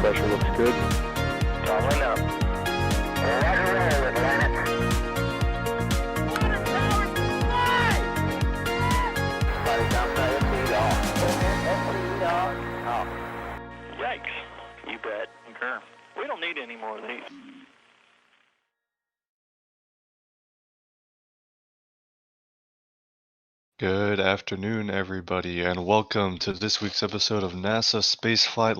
pressure looks good. Doubling up. Rock and roll, Atlantic. Water towers fly! Flight downside FD off. Yikes. You bet. Concur. We don't need any more of these. Good afternoon, everybody, and welcome to this week's episode of NASA Spaceflight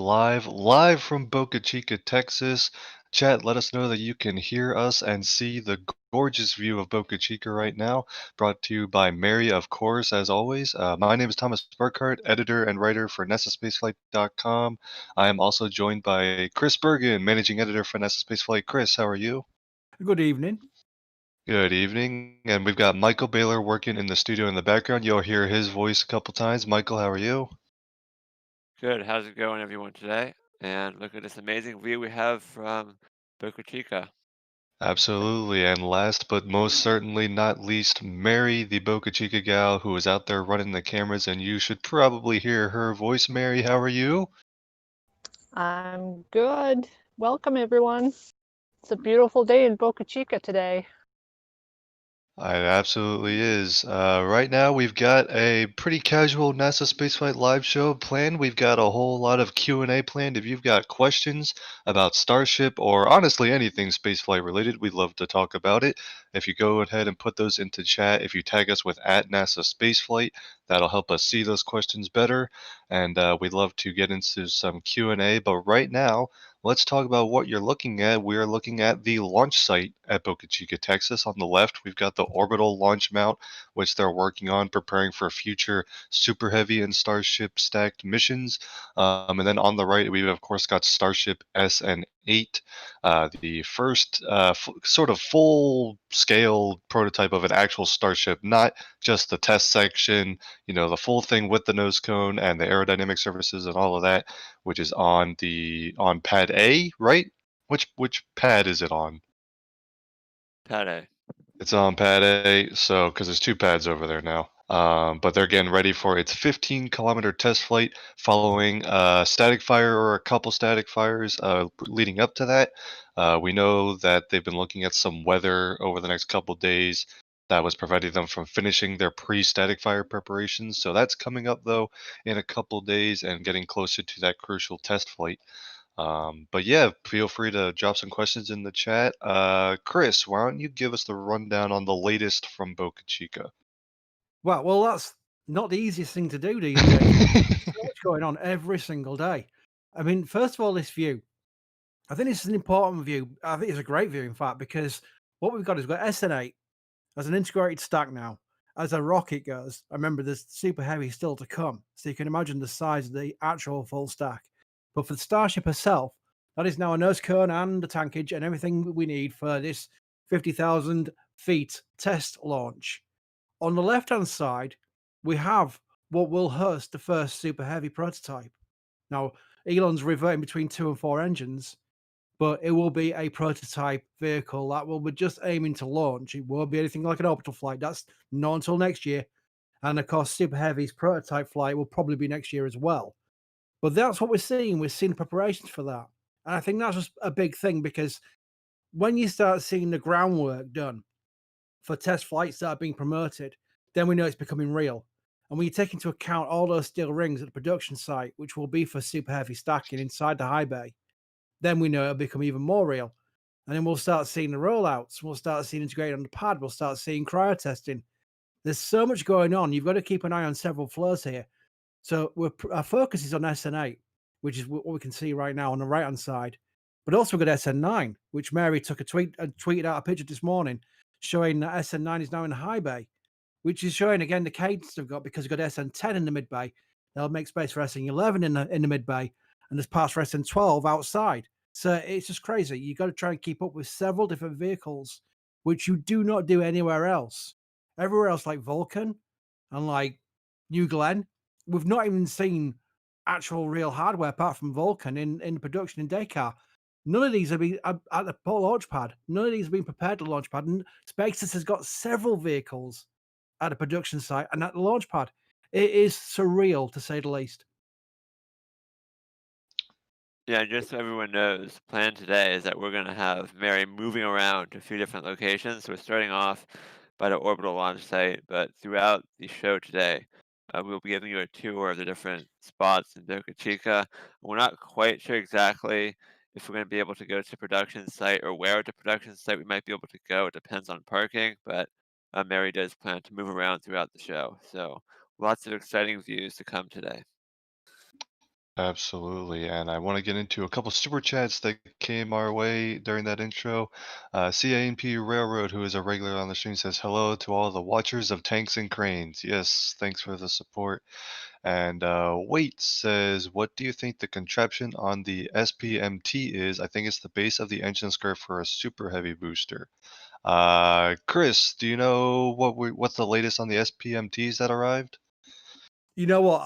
live from Boca Chica, Texas. Chat, let us know that you can hear us and see the gorgeous view of Boca Chica right now, brought to you by Mary, of course, as always. My name is Thomas Burghardt, editor and writer for NASASpaceflight.com. I am also joined by Chris Bergin, managing editor for NASA Spaceflight. Chris, how are you? Good evening. Good evening, and we've got Michael Baylor working in the studio in the background. You'll hear his voice a couple times. Michael, how are you? Good. How's it going, everyone, today? And look at this amazing view we have from Boca Chica. Absolutely, and last but most certainly not least, Mary, the Boca Chica gal who is out there running the cameras, and you should probably hear her voice. Mary, how are you? I'm good. Welcome, everyone. It's a beautiful day in Boca Chica today. It absolutely is. Right now, we've got a pretty casual NASA Spaceflight live show planned. We've got a whole lot of Q&A planned. If you've got questions about Starship or honestly anything spaceflight related, we'd love to talk about it. If you go ahead and put those into chat, if you tag us with @NASASpaceflight, that'll help us see those questions better. And we'd love to get into some Q&A. But right now, let's talk about what you're looking at. We are looking at the launch site at Boca Chica, Texas. On the left, we've got the orbital launch mount, which they're working on, preparing for future Super Heavy and Starship stacked missions. And then on the right, we've of course got Starship SN8, the first sort of full-scale prototype of an actual Starship, not just the test section, you know, the full thing with the nose cone and the aerodynamic surfaces and all of that, which is on pad A, right? Which pad is it on? Pad A. It's on pad A, so because there's two pads over there now. But they're getting ready for its 15-kilometer test flight following static fire or a couple static fires leading up to that. We know that they've been looking at some weather over the next couple days that was preventing them from finishing their pre-static fire preparations. So that's coming up, though, in a couple days and getting closer to that crucial test flight. But yeah, feel free to drop some questions in the chat. Chris, why don't you give us the rundown on the latest from Boca Chica? Well, that's not the easiest thing to do these days. There's so much going on every single day. I mean, first of all, this view. I think this is an important view. I think it's a great view, in fact, because what we've got is we've got SN8 as an integrated stack now. As a rocket goes, I remember there's Super Heavy still to come. So you can imagine the size of the actual full stack. But for the Starship herself, that is now a nose cone and a tankage and everything we need for this 50,000 feet test launch. On the left-hand side, we have what will host the first Super Heavy prototype. Now, Elon's reverting between 2 and 4 engines, but it will be a prototype vehicle that will be just aiming to launch. It won't be anything like an orbital flight. That's not until next year. And of course, Super Heavy's prototype flight will probably be next year as well. But that's what we're seeing. We're seeing preparations for that. And I think that's just a big thing because when you start seeing the groundwork done for test flights that are being promoted, then we know it's becoming real. And when you take into account all those steel rings at the production site, which will be for Super Heavy stacking inside the high bay, then we know it'll become even more real. And then we'll start seeing the rollouts. We'll start seeing integrated on the pad. We'll start seeing cryo testing. There's so much going on. You've got to keep an eye on several floors here. So our focus is on SN8, which is what we can see right now on the right-hand side. But also we've got SN9, which Mary took a tweeted out a picture this morning showing that SN9 is now in the high bay, which is showing again the cadence they've got because we've got SN10 in the mid bay. They'll make space for SN11 in the mid bay, and there's parts for SN12 outside. So it's just crazy. You've got to try and keep up with several different vehicles, which you do not do anywhere else. Everywhere else, like Vulcan and like New Glenn, we've not even seen actual real hardware apart from Vulcan in production in Dakar. None of these have been at the launch pad. None of these have been prepared to launch pad. And SpaceX has got several vehicles at a production site and at the launch pad. It is surreal, to say the least. Yeah, just so everyone knows, the plan today is that we're going to have Mary moving around to a few different locations. So we're starting off by the orbital launch site, but throughout the show today, we'll be giving you a tour of the different spots in Boca Chica. We're not quite sure exactly if we're going to be able to go to production site or where at the production site we might be able to go. It depends on parking, but Mary does plan to move around throughout the show. So lots of exciting views to come today. Absolutely, and I want to get into a couple super chats that came our way during that intro. CANP Railroad, who is a regular on the stream, says hello to all the watchers of tanks and cranes. Yes, thanks for the support. And Wait says, what do you think the contraption on the SPMT is? I think it's the base of the engine skirt for a super heavy booster. Chris, do you know what's the latest on the SPMTs that arrived? You know what?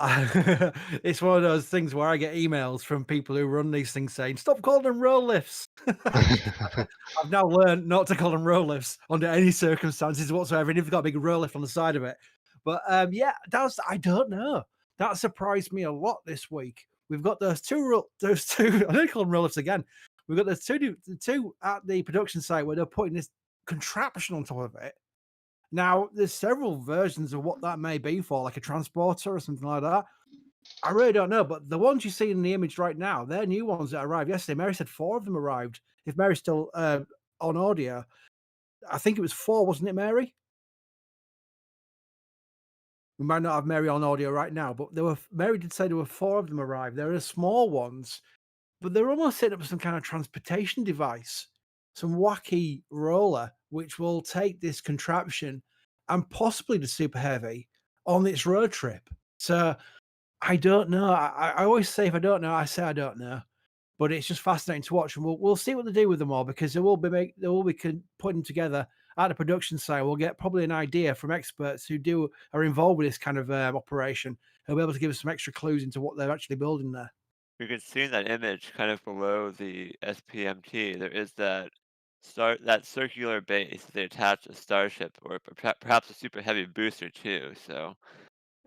It's one of those things where I get emails from people who run these things saying, "Stop calling them roll lifts." I've now learned not to call them roll lifts under any circumstances whatsoever, and if you've got a big roll lift on the side of it. But yeah, I don't know. That surprised me a lot this week. We've got those two. I don't call them roll lifts again. We've got the two at the production site where they're putting this contraption on top of it. Now, there's several versions of what that may be for, like a transporter or something like that. I really don't know, but the ones you see in the image right now, they're new ones that arrived yesterday. Mary said 4 of them arrived. If Mary's still on audio, I think it was 4, wasn't it, Mary? We might not have Mary on audio right now, but Mary did say there were 4 of them arrived. There are small ones, but they're almost setting up some kind of transportation device, some wacky roller, which will take this contraption and possibly the super heavy on its road trip. So I don't know. I always say if I don't know, I say I don't know. But it's just fascinating to watch, and we'll see what they do with them all because they will be putting together at the production side. We'll get probably an idea from experts who are involved with this kind of operation. Who'll be able to give us some extra clues into what they're actually building there. You can see in that image, kind of below the SPMT, there is that circular base that they attach a Starship or perhaps a super heavy booster too. So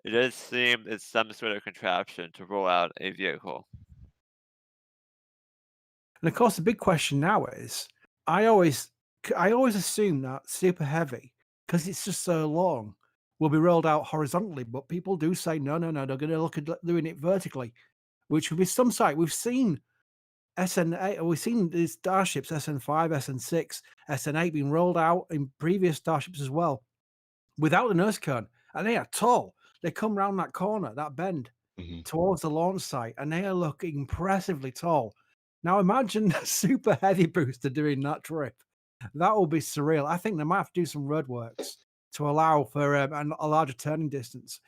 it does seem it's some sort of contraption to roll out a vehicle. And of course, the big question now is, I always I always assume that super heavy because it's just so long will be rolled out horizontally, but people do say no, no, no, they're going to look at doing it vertically, which would be some site. We've seen SN8, we've seen these starships SN5, SN6, SN8 being rolled out in previous starships as well without the nose cone, and they are tall. They come round that corner, that bend Mhm. towards the launch site, and they are looking impressively tall. Now imagine a super heavy booster doing that trip. That will be surreal. I think they might have to do some roadworks to allow for a larger turning distance.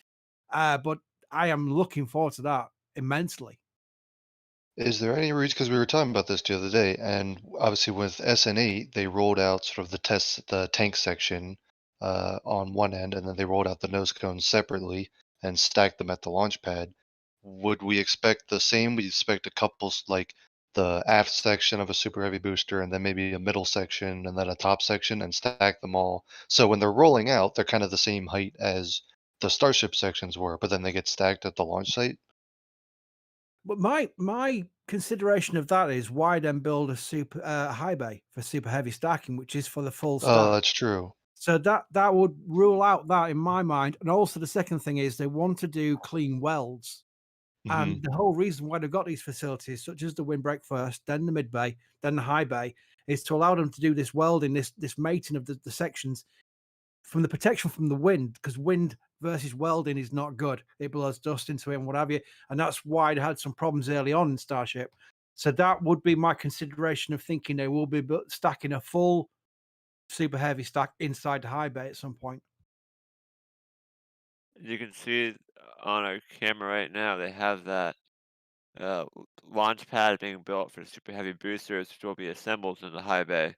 But I am looking forward to that immensely. Is there any reason, because we were talking about this the other day, and obviously with SN8, they rolled out sort of the tank section on one end, and then they rolled out the nose cones separately and stacked them at the launch pad. Would we expect the same? We expect a couple, like the aft section of a super heavy booster, and then maybe a middle section, and then a top section, and stack them all. So when they're rolling out, they're kind of the same height as the Starship sections were, but then they get stacked at the launch site. But my consideration of that is why then build a super high bay for super heavy stacking, which is for the full Oh, stack. that's true. So that would rule out that in my mind. And also the second thing is they want to do clean welds. Hmm. And the whole reason why they've got these facilities, such as the windbreak first, then the mid bay, then the high bay, is to allow them to do this welding, this mating of the sections from the protection from the wind, because wind versus welding is not good. It blows dust into it and what have you. And that's why they had some problems early on in Starship. So that would be my consideration of thinking they will be stacking a full super heavy stack inside the high bay at some point. You can see on our camera right now, they have that launch pad being built for super heavy boosters, which will be assembled in the high bay.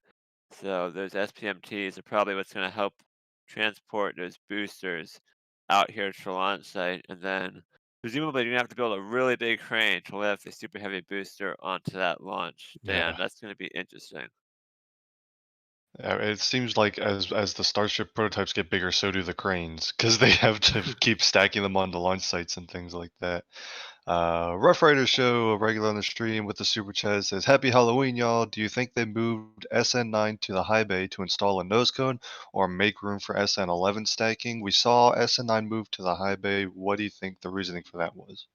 So those SPMTs are probably what's going to help transport those boosters out here to the launch site, and then presumably you're going to have to build a really big crane to lift a super heavy booster onto that launch stand. Yeah. That's going to be interesting. It seems like as the Starship prototypes get bigger, so do the cranes, because they have to keep stacking them onto launch sites and things like that. Rough Rider Show, a regular on the stream with the super chat, says, "Happy Halloween, y'all. Do you think they moved SN9 to the high bay to install a nose cone or make room for SN11 stacking? We saw SN9 move to the high bay. What do you think the reasoning for that was?"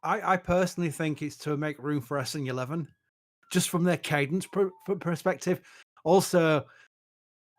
I personally think it's to make room for SN11, just from their cadence perspective. Also,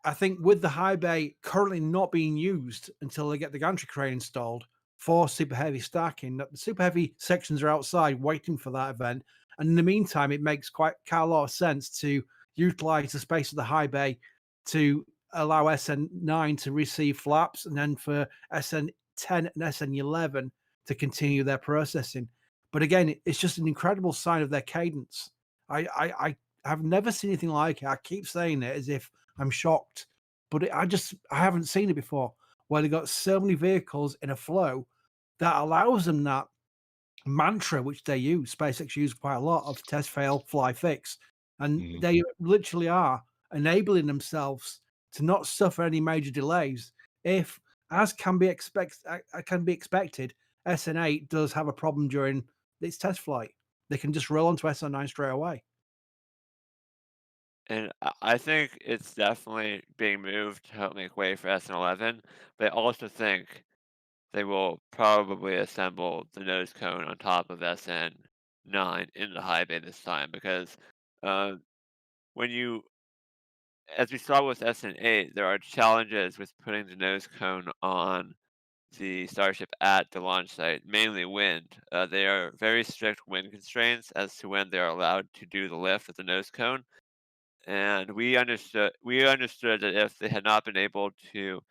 I think with the high bay currently not being used until they get the gantry crane installed for super heavy stacking, that the super heavy sections are outside waiting for that event. And in the meantime, it makes quite a lot of sense to utilize the space of the high bay to allow SN9 to receive flaps and then for SN10 and SN11 to continue their processing. But again, it's just an incredible sign of their cadence. I have never seen anything like it. I keep saying it as if I'm shocked, but I haven't seen it before where they got so many vehicles in a flow that allows them that mantra which they use. SpaceX use quite a lot of test, fail, fly, fix, and Mhm. they literally are enabling themselves to not suffer any major delays. If, as can be expected, SN8 does have a problem during its test flight, they can just roll onto SN9 straight away. And I think it's definitely being moved to help make way for SN11, but I also think they will probably assemble the nose cone on top of SN9 in the high bay this time because uh, when you, as we saw with SN8, there are challenges with putting the nose cone on the Starship at the launch site, mainly wind. They are very strict wind constraints as to when they are allowed to do the lift of the nose cone. And we understood that if they had not been able to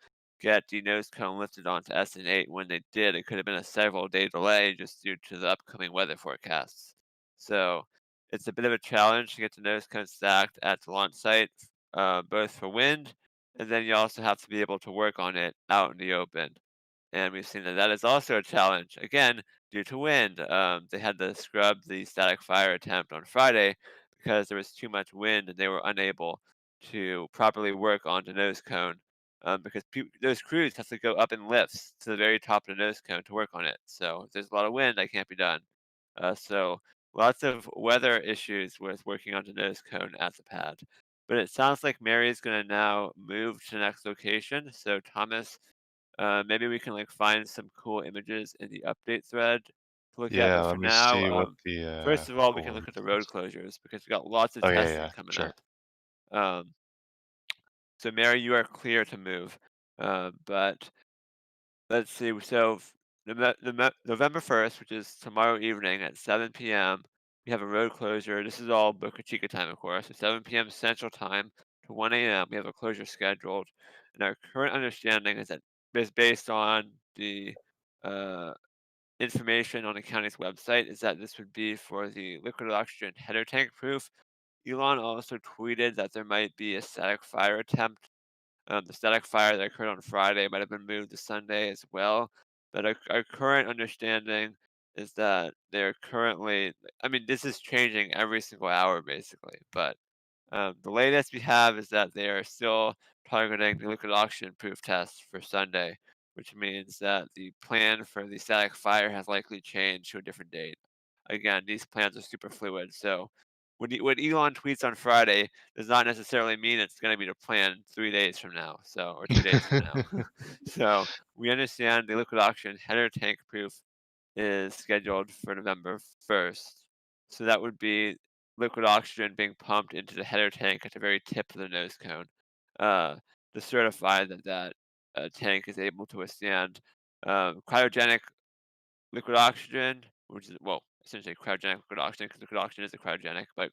get the nose cone lifted onto SN8 when they did, it could have been a several-day delay just due to the upcoming weather forecasts. So it's a bit of a challenge to get the nose cone stacked at the launch site, both for wind, and then you also have to be able to work on it out in the open. And we've seen that that is also a challenge, again, due to wind. They had to scrub the static fire attempt on Friday because there was too much wind and they were unable to properly work on the nose cone because those crews have to go up in lifts to the very top of the nose cone to work on it. So if there's a lot of wind, that can't be done. So lots of weather issues with working on the nose cone at the pad. But it sounds like Mary is going to now move to the next location. So Thomas, maybe we can like find some cool images in the update thread to look at. Yeah, But for let me see now, what the first of all, we can look at the road coordinates. closures because we got lots of Oh yeah, testing yeah, coming sure. up. Um, so Mary, you are clear to move. But let's see. So November 1st, which is tomorrow evening at 7 p.m., we have a road closure. This is all Boca Chica time, of course. So 7 p.m. Central Time to 1 a.m. We have a closure scheduled, and our current understanding is that based on the uh, information on the county's website is that this would be for the liquid oxygen header tank proof. Elon also tweeted that there might be a static fire attempt. The static fire that occurred on Friday might have been moved to Sunday as well. But our current understanding is that they're currently, I mean, this is changing every single hour basically, but the latest we have is that they are still targeting the liquid oxygen proof test for Sunday, which means that the plan for the static fire has likely changed to a different date. Again, these plans are super fluid, so when Elon tweets on Friday does not necessarily mean it's going to be the plan 3 days from now, so or 2 days from now. So we understand the liquid oxygen header tank proof is scheduled for November 1st. So that would be liquid oxygen being pumped into the header tank at the very tip of the nose cone uh, to certify that tank is able to withstand cryogenic liquid oxygen, which is, well, essentially cryogenic liquid oxygen because liquid oxygen is a cryogenic, but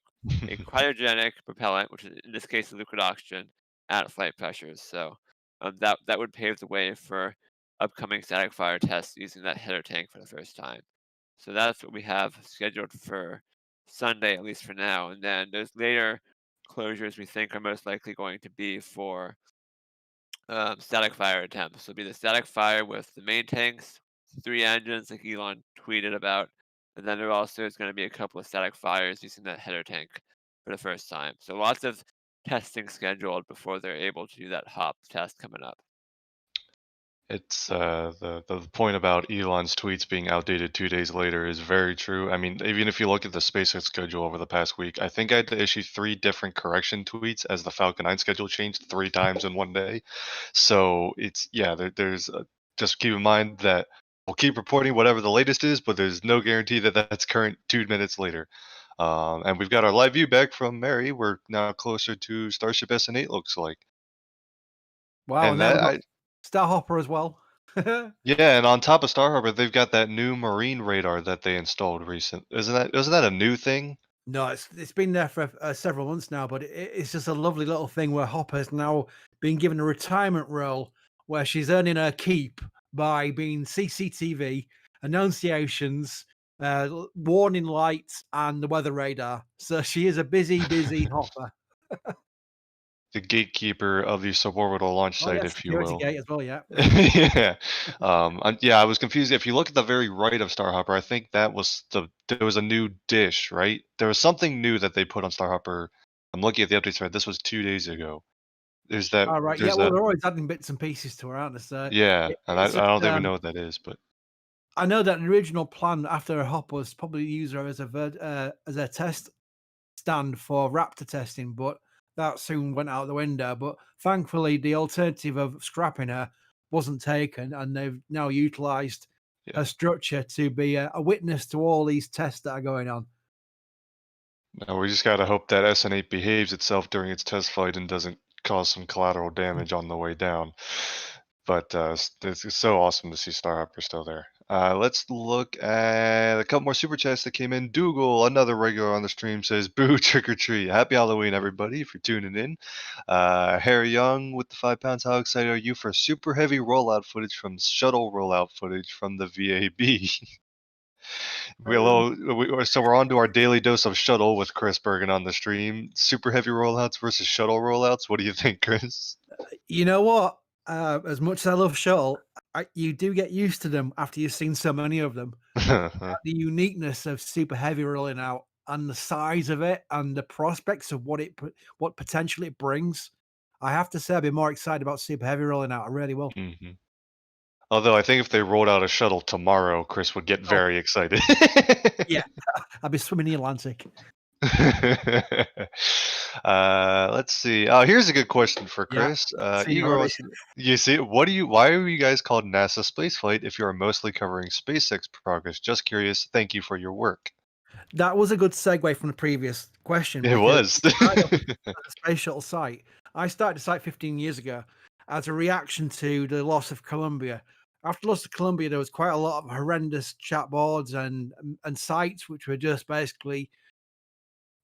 a cryogenic propellant, which is in this case liquid oxygen at flight pressures. So that would pave the way for upcoming static fire tests using that header tank for the first time. So that's what we have scheduled for Sunday, at least for now. And then those later closures we think are most likely going to be for static fire attempts. So it'll be the static fire with the main tanks, 3 engines like Elon tweeted about, and then there also is going to be a couple of static fires using that header tank for the first time. So lots of testing scheduled before they're able to do that hop test coming up. It's the point about Elon's tweets being outdated 2 days later is very true. I mean, even if you look at the SpaceX schedule over the past week, I think I had to issue 3 different correction tweets as the Falcon 9 schedule changed 3 times in one day. So it's just keep in mind that we'll keep reporting whatever the latest is, but there's no guarantee that that's current 2 minutes later. And we've got our live view back from Mary. We're now closer to Starship SN8, looks like. Wow, and And then we've that got Starhopper as well. Yeah, and on top of Star Harbor, they've got that new marine radar that they installed recent. Isn't that a new thing? No, it's been there for several months now, but it's just a lovely little thing where Hopper's now being given a retirement role where she's earning her keep by being CCTV, annunciations, warning lights, and the weather radar. So she is a busy Hopper. The gatekeeper of the suborbital launch Oh site, yeah, if you security will. gate as well. Yeah. Yeah. I was confused. If you look at the very right of Starhopper, I think there was a new dish, right? There was something new that they put on Starhopper. I'm looking at the updates right. This was 2 days ago. All right. Yeah. Well, they're always adding bits and pieces to her, aren't they? So Yeah, and I it's just, don't even know what that is, but I know that the original plan after a hop was probably to use her as a test stand for Raptor testing, but that soon went out the window. But thankfully, the alternative of scrapping her wasn't taken, and they've now utilised yeah. her structure to be a witness to all these tests that are going on. Now we just gotta hope that SN8 behaves itself during its test flight and doesn't cause some collateral damage on the way down. But it's so awesome to see Starhopper still there. Let's look at a couple more super chats that came in. Dougal, another regular on the stream, says, "Boo, trick or treat! Happy Halloween, everybody! If you're tuning in." Harry Young with the 5 pounds. How excited are you for super heavy rollout footage from shuttle rollout footage from the VAB? So we're on to our daily dose of shuttle with Chris Bergin on the stream. Super heavy rollouts versus shuttle rollouts. What do you think, Chris? You know what? As much as I love shuttle, you do get used to them after you've seen so many of them. The uniqueness of super heavy rolling out and the size of it and the prospects of what potentially it brings. I have to say I'd be more excited about super heavy rolling out. I really will. Mhm. Although I think if they rolled out a shuttle tomorrow, Chris would get very excited. Yeah, I'd be swimming in the Atlantic. Let's see. Oh, here's a good question for Yeah, Chris. seen Igor already. wants you see, why are you guys called NASA Spaceflight if you are mostly covering SpaceX progress? Just curious. Thank you for your work. That was a good segue from the previous question. It because was. right off the space shuttle site, I started the site 15 years ago as a reaction to the loss of Columbia. After the loss of Columbia, there was quite a lot of horrendous chat boards and sites which were just basically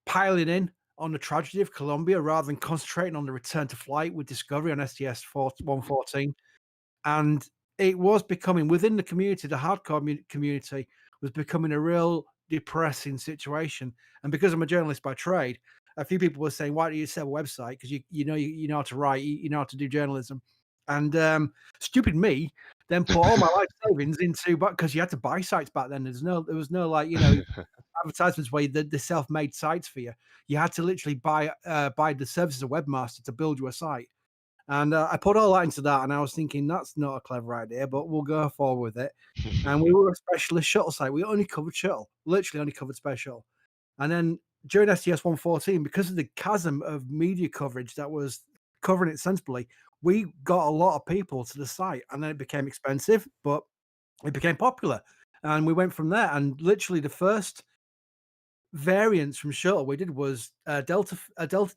piling in on the tragedy of Columbia rather than concentrating on the return to flight with Discovery on STS-114. And it was becoming, within the community, the hardcore community was becoming a real depressing situation. And because I'm a journalist by trade, a few people were saying, "Why don't you set a website? Because you know how to write, you know how to do journalism." And stupid me then put all my life savings into, but because you had to buy sites back then, there was no like advertisements where the self-made sites for you. You had to literally buy the services of webmaster to build you a site. And I put all that into that, and I was thinking that's not a clever idea, but we'll go forward with it. And we were a specialist shuttle site. We only covered shuttle, literally only covered space shuttle. And then during STS-114, because of the chasm of media coverage that was covering it sensibly, we got a lot of people to the site, and then it became expensive, but it became popular. And we went from there. And literally the first variants from shuttle we did was a Delta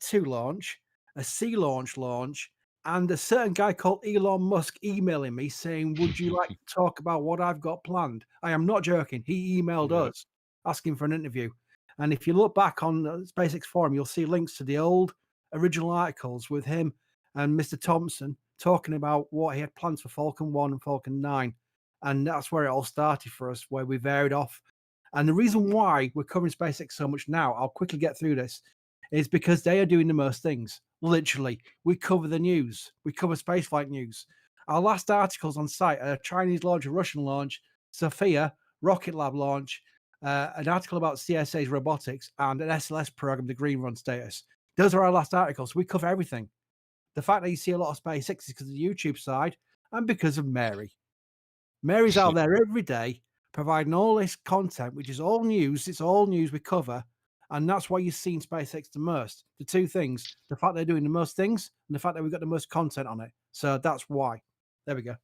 2 launch, a Sea launch, and a certain guy called Elon Musk emailing me saying, "Would you like to talk about what I've got planned?" I am not joking. He emailed Yep. us asking for an interview. And if you look back on the SpaceX forum, you'll see links to the old original articles with him and Mr. Thompson talking about what he had plans for Falcon 1 and Falcon 9. And that's where it all started for us, where we varied off. And the reason why we're covering SpaceX so much now, I'll quickly get through this, is because they are doing the most things. Literally, we cover the news. We cover spaceflight news. Our last articles on site are a Chinese launch, a Russian launch, Sophia, Rocket Lab launch, an article about CSA's robotics, and an SLS program, the Green Run status. Those are our last articles. We cover everything. The fact that you see a lot of SpaceX is because of the YouTube side and because of Mary. Mary's out there every day providing all this content, which is all news. It's all news we cover. And that's why you've seen SpaceX the most. The two things, the fact they're doing the most things and the fact that we've got the most content on it. So that's why. There we go.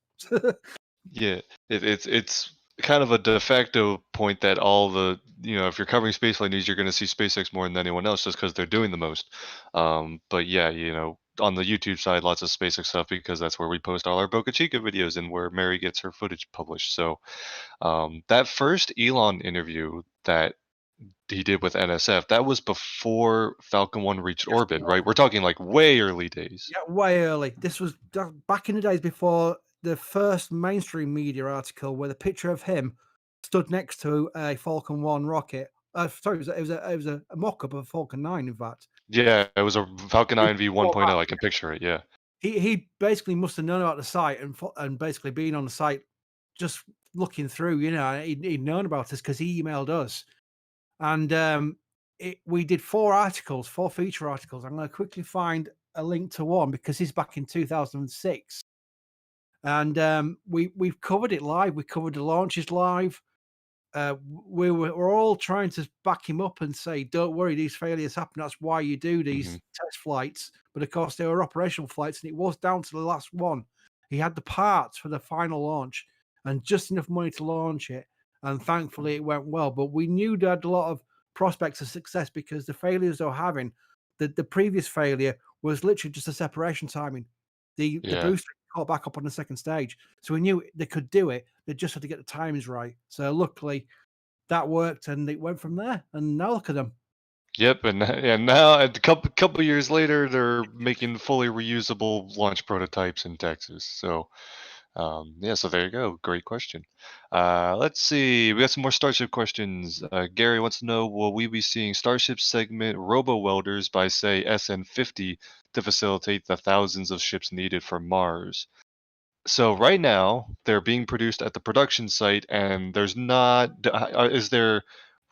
Yeah, it's kind of a de facto point that all the, if you're covering spaceflight news, you're going to see SpaceX more than anyone else just because they're doing the most. But yeah, on the YouTube side, lots of SpaceX stuff because that's where we post all our Boca Chica videos and where Mary gets her footage published. So that first Elon interview that he did with NSF, that was before Falcon 1 reached orbit, right? We're talking like way early days. Yeah, way early. This was back in the days before the first mainstream media article where the picture of him stood next to a Falcon 1 rocket. Sorry, it was a mock-up of a Falcon 9, in fact. Yeah, it was a Falcon 9 V 1.0. I can picture it. Yeah. He basically must have known about the site and basically been on the site just looking through. He'd known about us because he emailed us, and we did 4 feature articles. I'm going to quickly find a link to one because he's back in 2006, and we've covered it live. We covered the launches live. We're all trying to back him up and say, don't worry, these failures happen. That's why you do these test flights. But of course, they were operational flights, and it was down to the last one. He had the parts for the final launch and just enough money to launch it. And thankfully, it went well. But we knew there had a lot of prospects of success because the failures they were having, the previous failure was literally just a separation timing. The booster caught back up on the second stage. So we knew they could do it. They just had to get the timings right. So luckily that worked and it went from there. And now look at them. Yep, and now a couple years later, they're making fully reusable launch prototypes in Texas. So, so there you go. Great question. Let's see. We got some more Starship questions. Gary wants to know: will we be seeing Starship segment robo welders by say SN50 to facilitate the thousands of ships needed for Mars? So right now they're being produced at the production site, and there's not. Is there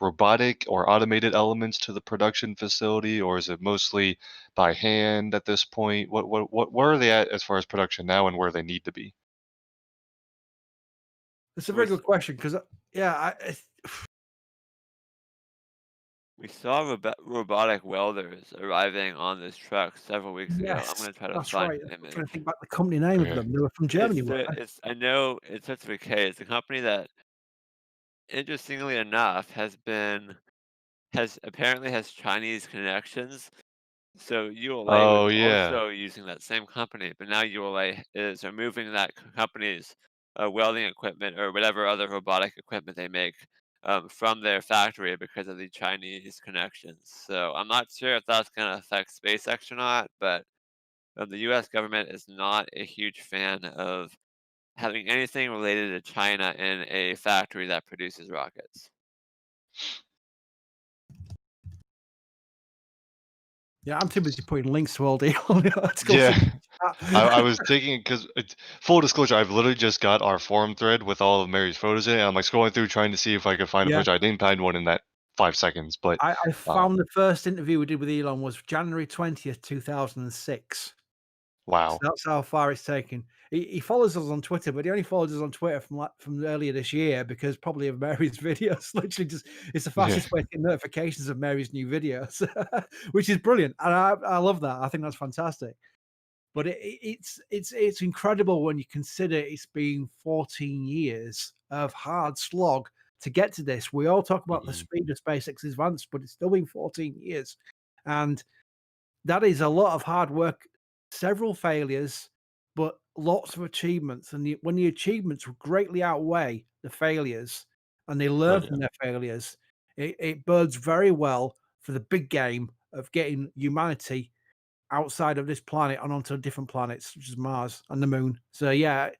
robotic or automated elements to the production facility, or is it mostly by hand at this point? Where are they at as far as production now, and where they need to be? It's a very good question because, we saw robotic welders arriving on this truck several weeks ago. I'm yes, going to try to that's find right. an I'm image. trying to think about the company name of them. They were from Germany, weren't they? I know it starts with a K. It's a company that, interestingly enough, apparently has Chinese connections. So ULA Oh was yeah. also using that same company, but now ULA is removing that company's welding equipment or whatever other robotic equipment they make from their factory because of the Chinese connections. So I'm not sure if that's going to affect SpaceX or not, but the U.S. government is not a huge fan of having anything related to China in a factory that produces rockets. Yeah, I'm too busy putting links to all the articles. Yeah. I was thinking because full disclosure, I've literally just got our forum thread with all of Mary's photos in it. And I'm like scrolling through trying to see if I could find a Yeah. picture. I didn't find one in that 5 seconds, but I found the first interview we did with Elon was January 20th, 2006. wow. So that's how far it's taken. He follows us on Twitter, but he only follows us on Twitter from earlier this year because probably of Mary's videos. Literally, just it's the fastest way to get notifications of Mary's new videos, which is brilliant, and I love that. I think that's fantastic. But it's incredible when you consider it's been 14 years of hard slog to get to this. We all talk about the speed of SpaceX advance, but it's still been 14 years, and that is a lot of hard work, several failures, but lots of achievements. And when the achievements greatly outweigh the failures and they learn from their failures, it bodes very well for the big game of getting humanity outside of this planet and onto different planets, which is Mars and the moon. So yeah,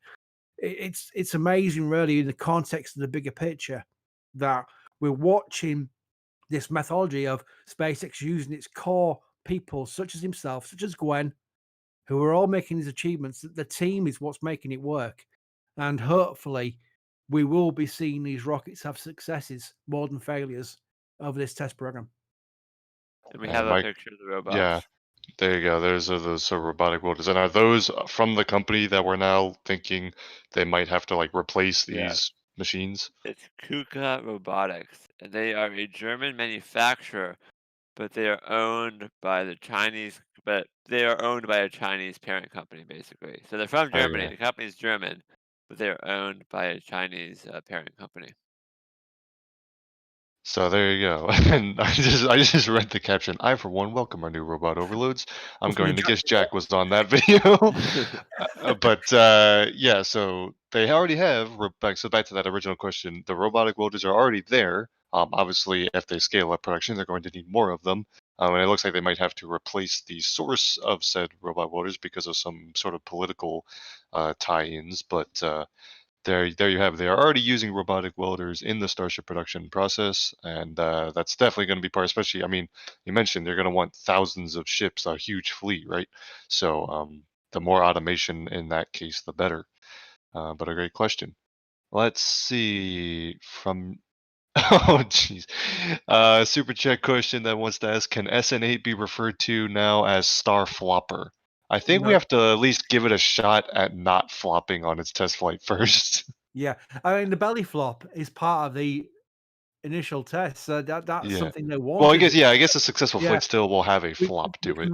it's amazing really in the context of the bigger picture that we're watching this methodology of SpaceX using its core people such as himself, such as Gwen, who are all making these achievements. The team is what's making it work. And hopefully we will be seeing these rockets have successes more than failures over this test program. And we have a picture of the robots. Yeah, There you go. Those are those robotic welders. And are those from the company that we're now thinking they might have to like replace these machines? It's Kuka Robotics, and they are a German manufacturer, but they are owned by the Chinese. But they are owned by a Chinese parent company, basically. So they're from Germany. Okay. The company's German, but they're owned by a Chinese parent company. So there you go. And I just read the caption. I for one welcome our new robot overloads. I'm Must be going to guess interesting, Jack was on that video. But yeah, so they already have so back to that original question. The robotic welders are already there. Obviously, if they scale up production, they're going to need more of them. And it looks like they might have to replace the source of said robot welders because of some sort of political tie-ins. But there you have it. They are already using robotic welders in the Starship production process, and that's definitely going to be part. Especially, I mean, you mentioned they're going to want thousands of ships, a huge fleet, right? So the more automation in that case, the better. But a great question. Let's see from. Oh, jeez. Super chat question that wants to ask: Can SN8 be referred to now as Star Flopper? I think we No. have to at least give it a shot at not flopping on its test flight first. Yeah, I mean the belly flop is part of the initial test, so that's Yeah. something they Well, wanted. I guess a successful Yeah. flight still will have a We flop to it.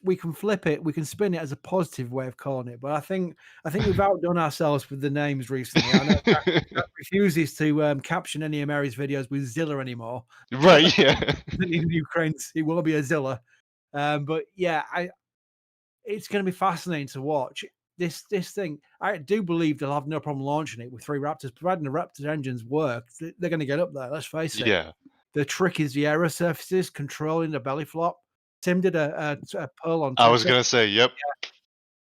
we can flip it, we can spin it as a positive way of calling it, but I think we've outdone ourselves with the names recently. I know Jack refuses to caption any of Mary's videos with Zilla anymore. Right, yeah. In Ukraine, it will be a Zilla. But yeah, it's going to be fascinating to watch this thing. I do believe they'll have no problem launching it with 3 Raptors, providing the Raptor engines work. They're going to get up there. Let's face it. Yeah. The trick is the aero surfaces controlling the belly flop. Tim did a poll on I was Twitter gonna say, yep.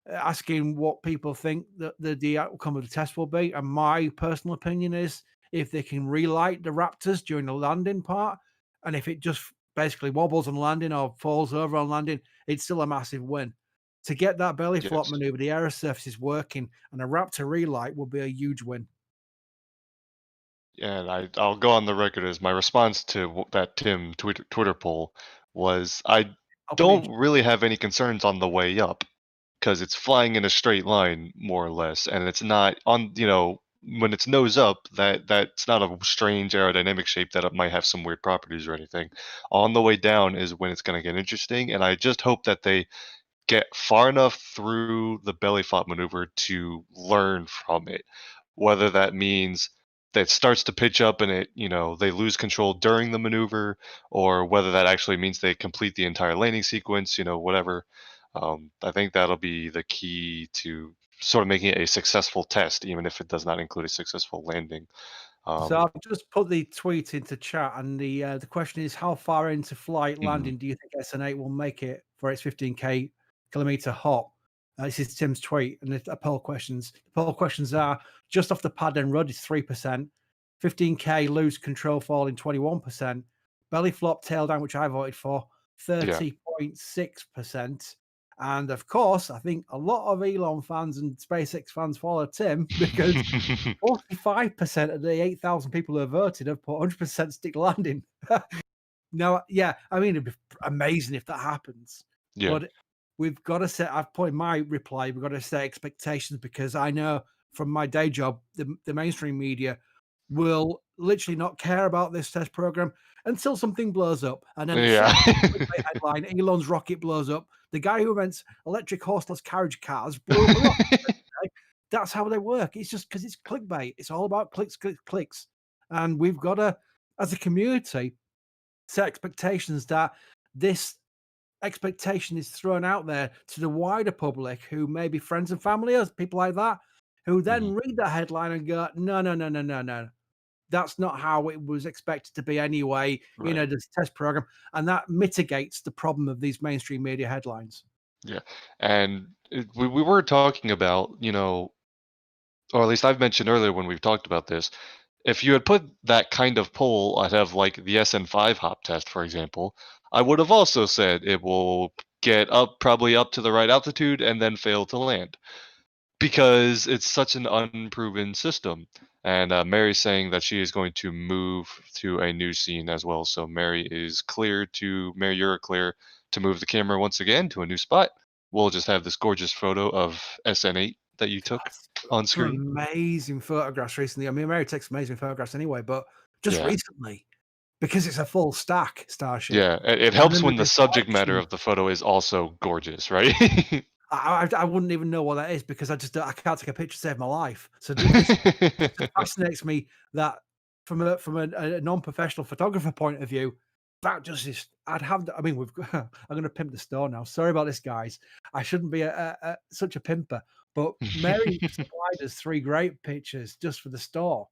asking what people think that the outcome of the test will be. And my personal opinion is if they can relight the Raptors during the landing part, and if it just basically wobbles on landing or falls over on landing, it's still a massive win. To get that belly flop Yes. maneuver, the aero surface is working, and a Raptor relight will be a huge win. And I'll go on the record as my response to that Tim Twitter poll was I don't really have any concerns on the way up because it's flying in a straight line more or less, and it's not on when it's nose up that's not a strange aerodynamic shape that it might have some weird properties or anything. On the way down is when it's going to get interesting, and I just hope that they get far enough through the belly flop maneuver to learn from it, whether that means that it starts to pitch up and they lose control during the maneuver, or whether that actually means they complete the entire landing sequence, whatever. I think that'll be the key to sort of making it a successful test, even if it does not include a successful landing. So I've just put the tweet into chat, and the question is, how far into flight landing do you think SN8 will make it for its 15k kilometer hop? This is Tim's tweet, and the poll questions. The poll questions are just off the pad and rud is 3%, 15k lose control falling 21%, belly flop tail down, which I voted for, 30.6%. And of course, I think a lot of Elon fans and SpaceX fans follow Tim because 45% of the 8,000 people who have voted have put 100% stick landing. No, yeah, I mean, it'd be amazing if that happens. Yeah. But we've got to set, I've put in my reply, we've got to set expectations because I know from my day job, the mainstream media will literally not care about this test program until something blows up. And then headline, Elon's rocket blows up. The guy who invents electric horseless carriage cars blew up a rocket. That's how they work. It's just because it's clickbait. It's all about clicks, clicks, clicks. And we've got to, as a community, set expectations that this expectation is thrown out there to the wider public who may be friends and family or people like that, who then read that headline and go, no. That's not how it was expected to be anyway, Right. this test program. And that mitigates the problem of these mainstream media headlines. Yeah. And we were talking about, or at least I've mentioned earlier when we've talked about this, if you had put that kind of poll ahead of like the SN5 hop test, for example, I would have also said it will get probably up to the right altitude and then fail to land because it's such an unproven system. And Mary's saying that she is going to move to a new scene as well. So Mary, you're clear to move the camera once again to a new spot. We'll just have this gorgeous photo of SN8 that you took on Some screen. amazing photographs recently. I mean, Mary takes amazing photographs anyway, but just Yeah. recently, because it's a full stack Starship. Yeah, it And helps then when the the subject matter collection, of the photo is also gorgeous, right? I wouldn't even know what that is because I can't take a picture to save my life. So this just fascinates me that from a non-professional photographer point of view, that just is. I mean, I'm going to pimp the store now. Sorry about this, guys. I shouldn't be such a pimper, but Mary supplied us 3 great pictures just for the store,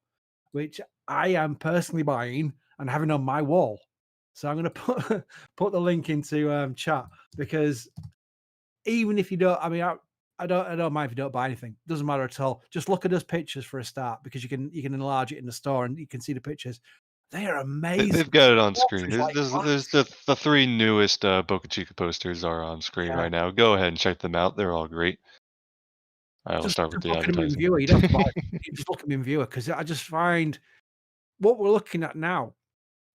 which I am personally buying and having on my wall. So I'm going to put the link into chat because even if you don't, I mean, I don't mind if you don't buy anything. Doesn't matter at all. Just look at those pictures for a start because you can enlarge it in the store and you can see the pictures. They are amazing. They've got it on screen. Boxes like There's glass. the 3 newest Boca Chica posters are on screen Yeah. right now. Go ahead and check them out. They're all great. I will Just start with the look at them in advertising. viewer. You don't have to buy it. You just look at them in viewer because I just find what we're looking at now.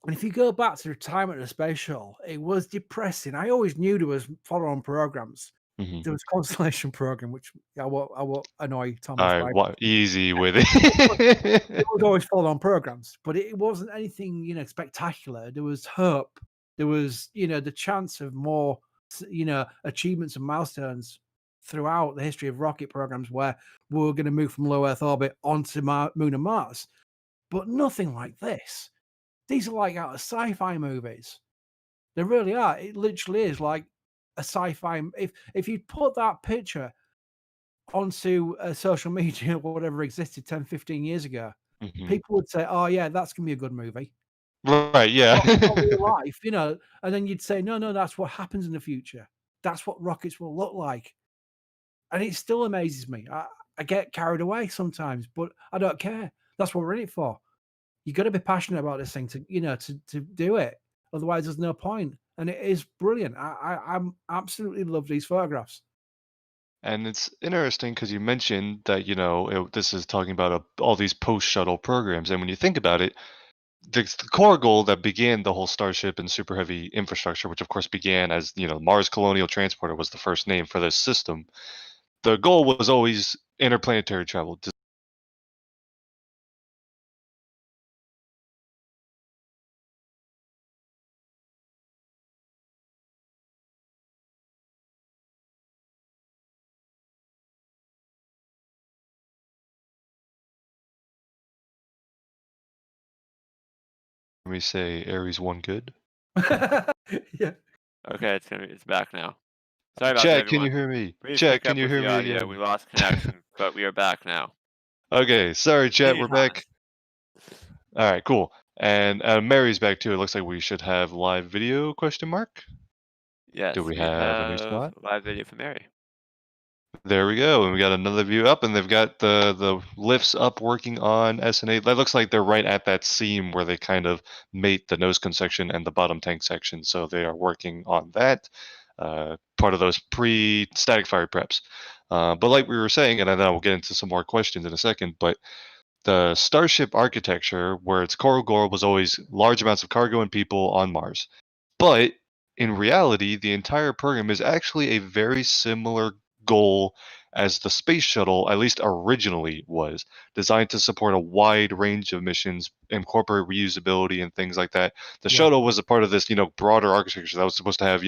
And if you go back to the time at the space shuttle, it was depressing. I always knew there was follow-on programs. Mhm. There was Constellation program, which I won't annoy Thomas All by. right, easy with It it. would always follow-on programs, but it wasn't anything, spectacular. There was hope. There was, the chance of more, achievements and milestones throughout the history of rocket programs where we were going to move from low Earth orbit onto Moon and Mars. But nothing like this. These are like out of sci-fi movies. They really are. It literally is like a sci-fi. If you put that picture onto social media or whatever existed 10, 15 years ago, Mhm. people would say, "Oh yeah, that's gonna be a good movie." Right, yeah. Not real life, and then you'd say, "No, that's what happens in the future. That's what rockets will look like." And it still amazes me. I get carried away sometimes, but I don't care. That's what we're in it for. You got to be passionate about this thing to do it. Otherwise, there's no point. And it is brilliant. I'm absolutely love these photographs. And it's interesting because you mentioned that, this is talking about all these post-shuttle programs. And when you think about it, the core goal that began the whole Starship and Super Heavy infrastructure, which of course began as, Mars Colonial Transporter was the first name for this system. The goal was always interplanetary travel. Let me say Aries 1 good. Yeah. Okay, it's back now. Sorry about that, Chat, can everyone. you hear me? Please Chat, pick can up you with hear the me audio. again? We lost connection, but we are back now. Okay, sorry, chat, Continue, we're back. Thomas. All right, cool. And Mary's back too. It looks like we should have live video, question mark? Yes, Do we have a new spot? live video from Mary. There we go. And we got another view up, and they've got the lifts up working on SN8. That looks like they're right at that seam where they kind of mate the nose cone section and the bottom tank section. So they are working on that, part of those pre-Staticfire preps. But like we were saying, and I know we'll get into some more questions in a second, but the Starship architecture, where its core goal was always large amounts of cargo and people on Mars. But in reality, the entire program is actually a very similar goal as the space shuttle, at least originally was, designed to support a wide range of missions, incorporate reusability and things like that. The Yeah. shuttle was a part of this, broader architecture that was supposed to have,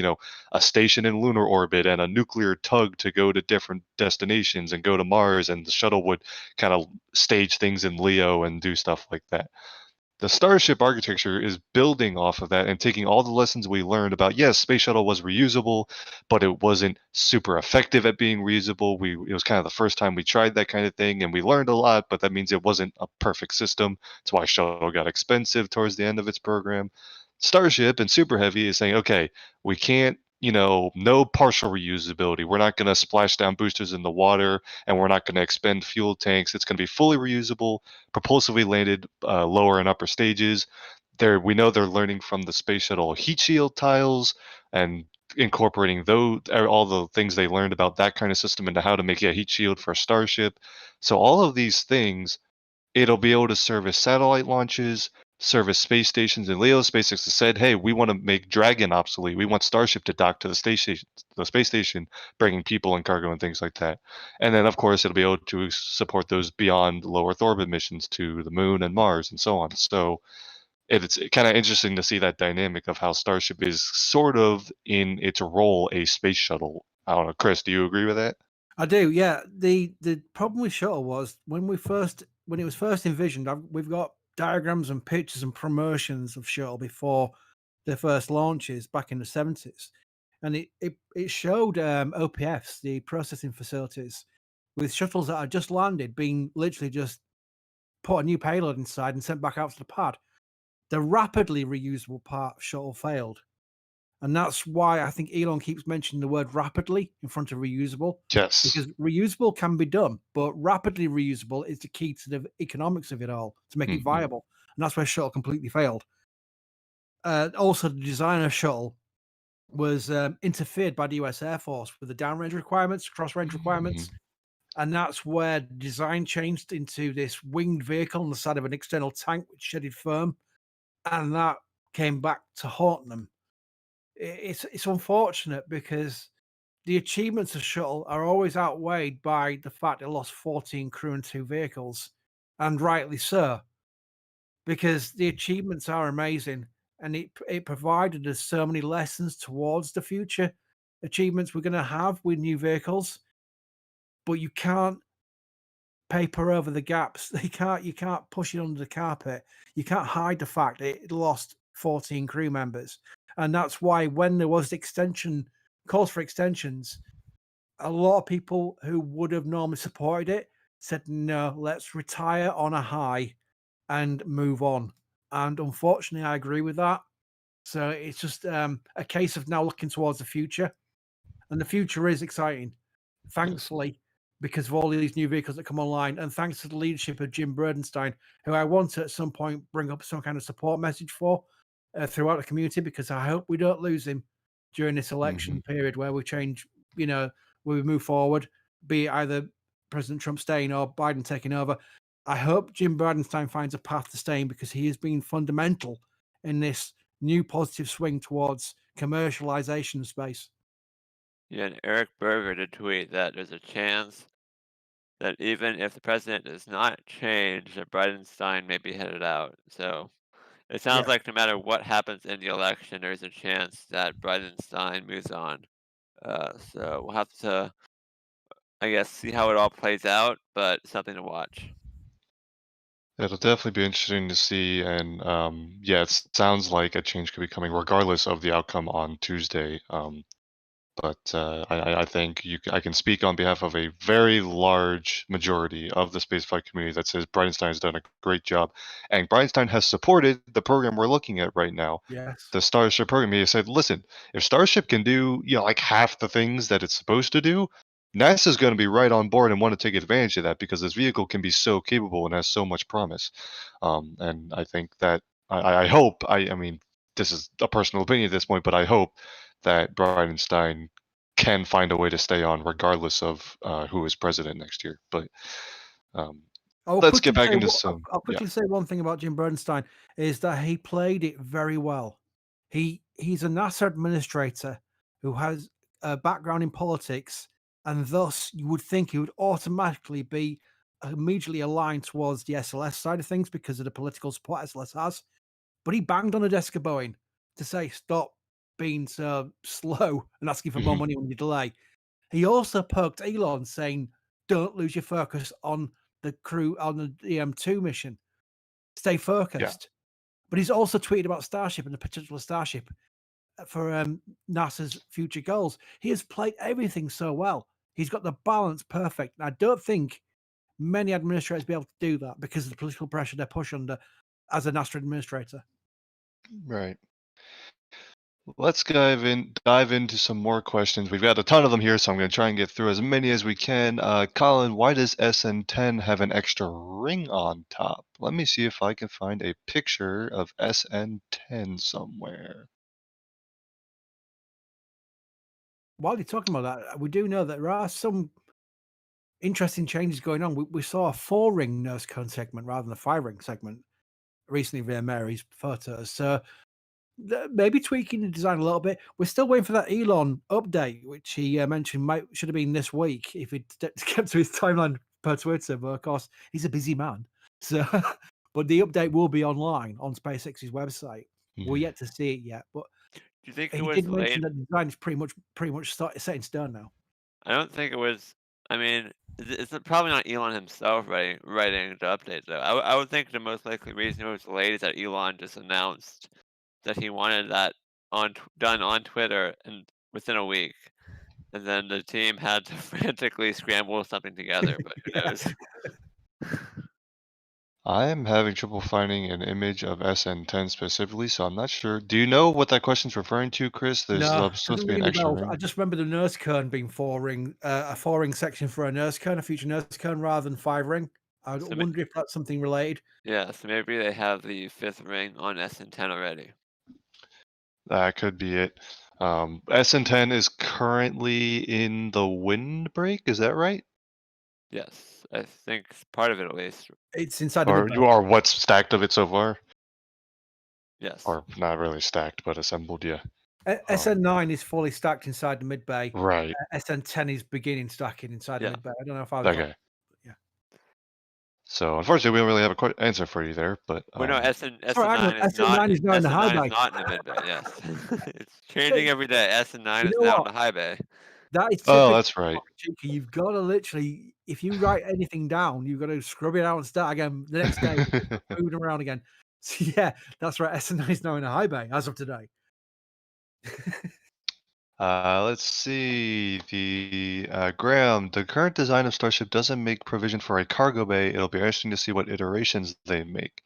a station in lunar orbit and a nuclear tug to go to different destinations and go to Mars, and the shuttle would kind of stage things in Leo and do stuff like that. The Starship architecture is building off of that and taking all the lessons we learned about, yes, space shuttle was reusable, but it wasn't super effective at being reusable. It was kind of the first time we tried that kind of thing, and we learned a lot, but that means it wasn't a perfect system. That's why shuttle got expensive towards the end of its program. Starship and Super Heavy is saying, okay, we can't, no partial reusability. We're not going to splash down boosters in the water, and we're not going to expend fuel tanks. It's going to be fully reusable, propulsively landed lower and upper stages. We know they're learning from the space shuttle heat shield tiles and incorporating all the things they learned about that kind of system into how to make a heat shield for a Starship. So all of these things It'll be able to service satellite launches, service space stations in LEO. SpaceX has said, hey, we want to make Dragon obsolete. We want Starship to dock to the space station, bringing people and cargo and things like that. And then, of course, it'll be able to support those beyond low Earth orbit missions to the moon and Mars and so on. So it's kind of interesting to see that dynamic of how Starship is sort of in its role a space shuttle. I don't know, Chris, do you agree with that? I do, yeah. The problem with shuttle was when it was first envisioned. We've got diagrams and pictures and promotions of shuttle before the first launches back in the 70s, and it showed OPFs, the processing facilities, with shuttles that had just landed, being literally just put a new payload inside and sent back out to the pad. The rapidly reusable part of shuttle failed. And that's why I think Elon keeps mentioning the word rapidly in front of reusable. Yes. Because reusable can be done, but rapidly reusable is the key to the economics of it all, to make it viable. And that's where shuttle completely failed. Also, the design of shuttle was interfered by the US Air Force with the downrange requirements, cross-range requirements. And that's where design changed into this winged vehicle on the side of an external tank which shedded firm. And that came back to haunt them. It's unfortunate because the achievements of shuttle are always outweighed by the fact it lost 14 crew and 2 vehicles, and rightly so, because the achievements are amazing, and it provided us so many lessons towards the future achievements we're going to have with new vehicles. But you can't paper over the gaps. You can't push it under the carpet. You can't hide the fact that it lost 14 crew members. And that's why when there was calls for extensions, a lot of people who would have normally supported it said, no, let's retire on a high and move on. And unfortunately, I agree with that. So it's just a case of now looking towards the future. And the future is exciting, thankfully, because of all these new vehicles that come online. And thanks to the leadership of Jim Bridenstine, who I want to at some point bring up some kind of support message for throughout the community, because I hope we don't lose him during this election period where we change, where we move forward, be it either President Trump staying or Biden taking over. I hope Jim Bridenstine finds a path to staying, because he has been fundamental in this new positive swing towards commercialization of space. Yeah, and Eric Berger did tweet that there's a chance that even if the president does not change, that Bridenstine may be headed out. So it sounds like no matter what happens in the election, there's a chance that Bridenstine moves on. So we'll have to, I guess, see how it all plays out, but something to watch. It'll definitely be interesting to see, and yeah, it sounds like a change could be coming regardless of the outcome on Tuesday. But I think I can speak on behalf of a very large majority of the spaceflight community that says Bridenstine has done a great job, and Bridenstine has supported the program we're looking at right now. Yes. The Starship program. He said, listen, if Starship can do like half the things that it's supposed to do, NASA's going to be right on board and want to take advantage of that, because this vehicle can be so capable and has so much promise. And I think that I hope, I mean, this is a personal opinion at this point, but I hope that Bridenstine can find a way to stay on regardless of who is president next year. But let's get back into some. I'll quickly say one thing about Jim Bridenstine is that he played it very well. He's a NASA administrator who has a background in politics, and thus you would think he would automatically be immediately aligned towards the SLS side of things because of the political support SLS has. But he banged on the desk of Boeing to say, stop being so slow and asking for more money when you delay. He also poked Elon saying, don't lose your focus on the crew on the EM2 mission. Stay focused. But he's also tweeted about Starship and the potential of Starship for NASA's future goals. He has played everything so well. He's got the balance perfect. And I don't think many administrators be able to do that because of the political pressure they push under as a NASA administrator. Right. Let's dive into some more questions. We've got a ton of them here, so I'm going to try and get through as many as we can. Colin, why does SN10 have an extra ring on top? Let me see if I can find a picture of SN10 somewhere. While you're talking about that, we do know that there are some interesting changes going on. We saw a 4-ring nose cone segment rather than a 5-ring segment recently via Mary's photos. So maybe tweaking the design a little bit. We're still waiting for that Elon update, which he mentioned should have been this week if he'd kept to his timeline per Twitter. But of course, he's a busy man. So, but the update will be online on SpaceX's website. We're yet to see it yet, but Do you think it he was did late? mention that the design is pretty much set in stone now. I don't think it was. I mean, it's probably not Elon himself writing the update though. I would think the most likely reason it was late is that Elon just announced that he wanted that done on Twitter and within a week, and then the team had to frantically scramble something together. But who Yeah. knows? I am having trouble finding an image of SN10 specifically, so I'm not sure. Do you know what that question's referring to, Chris? There's No, supposed doesn't to be ring an any extra bells. I ring. just remember the nurse cone being 4-ring, a 4-ring section for a nurse cone, a future nurse cone, rather than 5-ring. I So wonder if that's something related. yeah, so maybe they have the 5th ring on SN10 already. That could be it. SN10 is currently in the windbreak, is that right? Yes, I think part of it at least. It's inside the Or mid-bay. you are what's stacked of it so far? Yes. Or not really stacked, but assembled, yeah. SN9 is fully stacked inside the mid-bay. Right. SN10 is beginning stacking inside the Yeah. mid-bay. I don't know if I was Okay. yeah. So unfortunately, we don't really have a answer for you there, but Well, no, Sorry, hang on. SN9 is not. SN9 is now in the high SN9 bay. is not in the mid bay. Yes, it's changing every day. SN9 You is know now in what? the high bay. That is oh, typical that's right. Boca Chica. You've got to literally, if you write anything down, you've got to scrub it out and start again the next day, moving around again. So yeah, that's right. SN9 is now in a high bay as of today. Let's see. The Graham, the current design of Starship doesn't make provision for a cargo bay. It'll be interesting to see what iterations they make.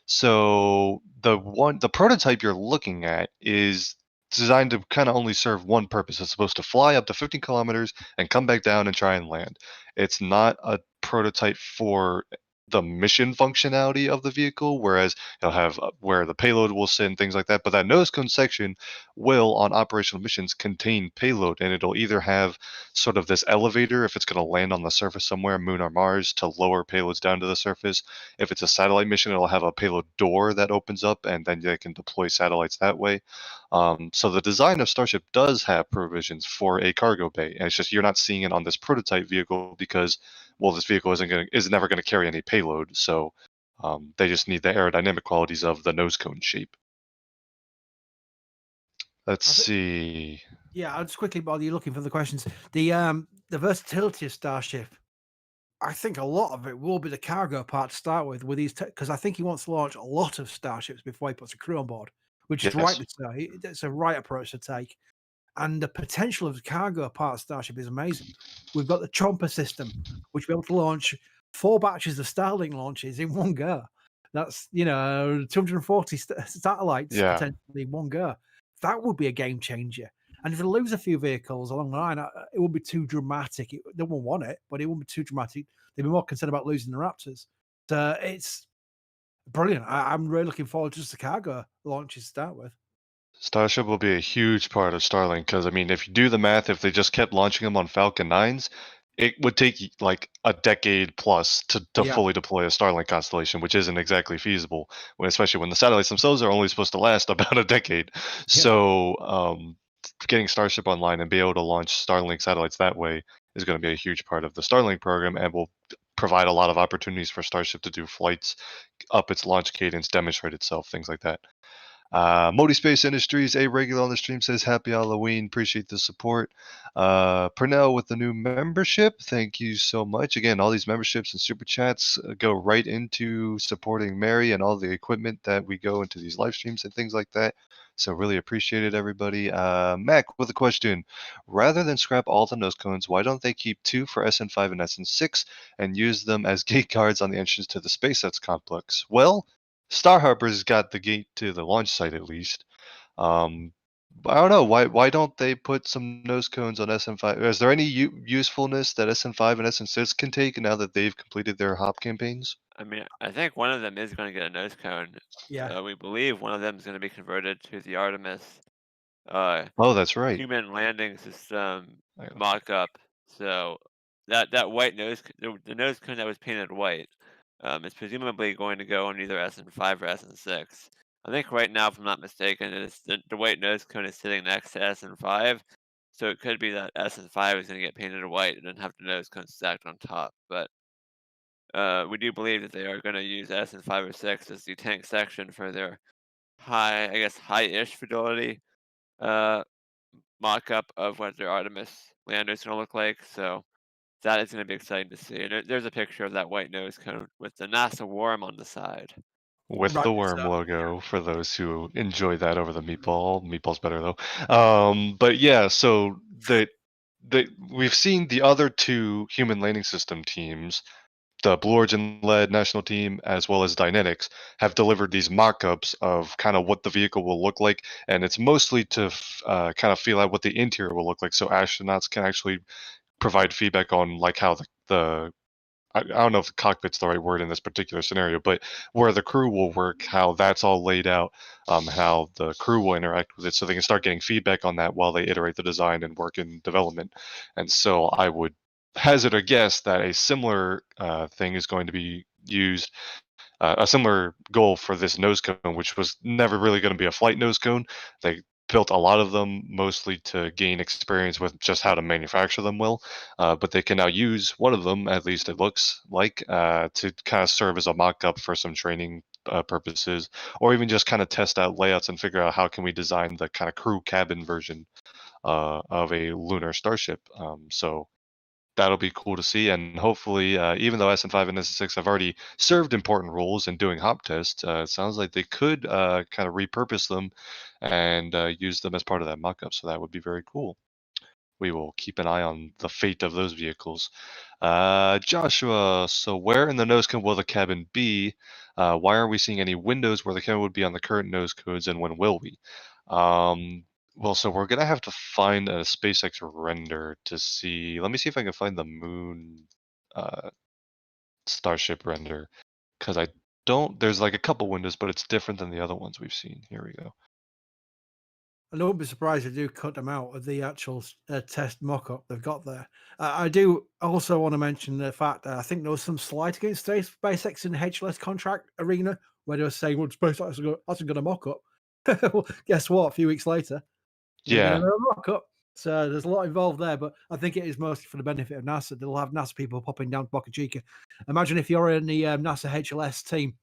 So the prototype you're looking at is designed to kind of only serve one purpose. It's supposed to fly up to 15 kilometers and come back down and try and land. It's not a prototype for the mission functionality of the vehicle, whereas it'll have where the payload will sit and things like that. But that nose cone section will, on operational missions, contain payload, and it'll either have sort of this elevator if it's going to land on the surface somewhere, Moon or Mars, to lower payloads down to the surface. If it's a satellite mission, it'll have a payload door that opens up, and then they can deploy satellites that way. So the design of Starship does have provisions for a cargo bay, and it's just you're not seeing it on this prototype vehicle because, well, this vehicle is never going to carry any payload. So they just need the aerodynamic qualities of the nose cone shape. Let's see. Yeah, I'll just quickly, while you're looking for the questions, the versatility of Starship. I think a lot of it will be the cargo part to start with these, because I think he wants to launch a lot of Starships before he puts a crew on board, which is Yes. rightly so. It's a right approach to take. And the potential of the cargo part of Starship is amazing. We've got the Chomper system, which will be able to launch 4 batches of Starlink launches in one go. That's 240 satellites potentially in one go. That would be a game changer. And if they lose a few vehicles along the line, it would be too dramatic. They won't want it, but it won't be too dramatic. They'd be more concerned about losing the Raptors. So it's brilliant. I'm really looking forward to just the cargo launches to start with. Starship will be a huge part of Starlink because, I mean, if you do the math, if they just kept launching them on Falcon 9s, it would take like a decade plus to fully deploy a Starlink constellation, which isn't exactly feasible, especially when the satellites themselves are only supposed to last about a decade. Yeah. So getting Starship online and be able to launch Starlink satellites that way is going to be a huge part of the Starlink program and will provide a lot of opportunities for Starship to do flights, up its launch cadence, demonstrate itself, things like that. Modi Space Industries, a regular on the stream, says Happy Halloween. Appreciate the support. Purnell with the new membership. Thank you so much. Again, all these memberships and super chats go right into supporting Mary and all the equipment that we go into these live streams and things like that. So really appreciate it, everybody. Mac with a question. Rather than scrap all the nose cones, why don't they keep 2 for SN5 and SN6 and use them as gate guards on the entrance to the SpaceX complex? Well, Star Harbor's got the gate to the launch site at least. I don't know why don't they put some nose cones on SN5? Is there any usefulness that SN5 and SN6 can take now that they've completed their hop campaigns? I mean, I think one of them is going to get a nose cone. Yeah. We believe one of them is going to be converted to the Artemis. Oh, that's right. Human landing system mock-up. So that white nose, the nose cone that was painted white, is presumably going to go on either SN5 or SN6. I think right now, if I'm not mistaken, the white nose cone is sitting next to SN5, so it could be that SN5 is going to get painted white and then have the nose cone stacked on top. But we do believe that they are going to use SN5 or 6 as the tank section for their high-ish fidelity mock-up of what their Artemis lander is going to look like. So that is going to be exciting to see. And there's a picture of that white nose cone with the NASA worm on the side. With Right, the worm so logo for those who enjoy that over the meatball. Meatball's better though. But yeah, so we've seen the other two human landing system teams, the Blue Origin led national team as well as Dynetics, have delivered these mock-ups of kind of what the vehicle will look like, and it's mostly to kind of feel out what the interior will look like, so astronauts can actually provide feedback on like how the I don't know if the cockpit's the right word in this particular scenario, but where the crew will work, how that's all laid out, how the crew will interact with it, so they can start getting feedback on that while they iterate the design and work in development. And so I would hazard a guess that a similar thing is going to be used, a similar goal for this nose cone, which was never really going to be a flight nose cone. They built a lot of them mostly to gain experience with just how to manufacture them well, but they can now use one of them, at least it looks like, to kind of serve as a mock-up for some training purposes, or even just kind of test out layouts and figure out how can we design the kind of crew cabin version of a lunar starship. So that'll be cool to see, and hopefully, even though SN5 and SN6 have already served important roles in doing hop tests, it sounds like they could kind of repurpose them and use them as part of that mock-up, so that would be very cool. We will keep an eye on the fate of those vehicles. Joshua, so where in the nose cone will the cabin be? Why aren't we seeing any windows where the cabin would be on the current nose codes, and when will we? Well, so we're gonna have to find a SpaceX render to see. Let me see if I can find the moon uh, Starship render, because I don't. There's like a couple windows, but it's different than the other ones we've seen. Here we go. I wouldn't be surprised if they do cut them out of the actual test mock-up they've got there. I do also want to mention the fact that I think there was some slight against SpaceX in the HLS contract arena where they were saying, well, SpaceX hasn't got a mock-up. Well, guess what? A few weeks later, they're going Yeah, to have a mock-up. So there's a lot involved there, but I think it is mostly for the benefit of NASA. They'll have NASA people popping down to Boca Chica. Imagine if you're in the NASA HLS team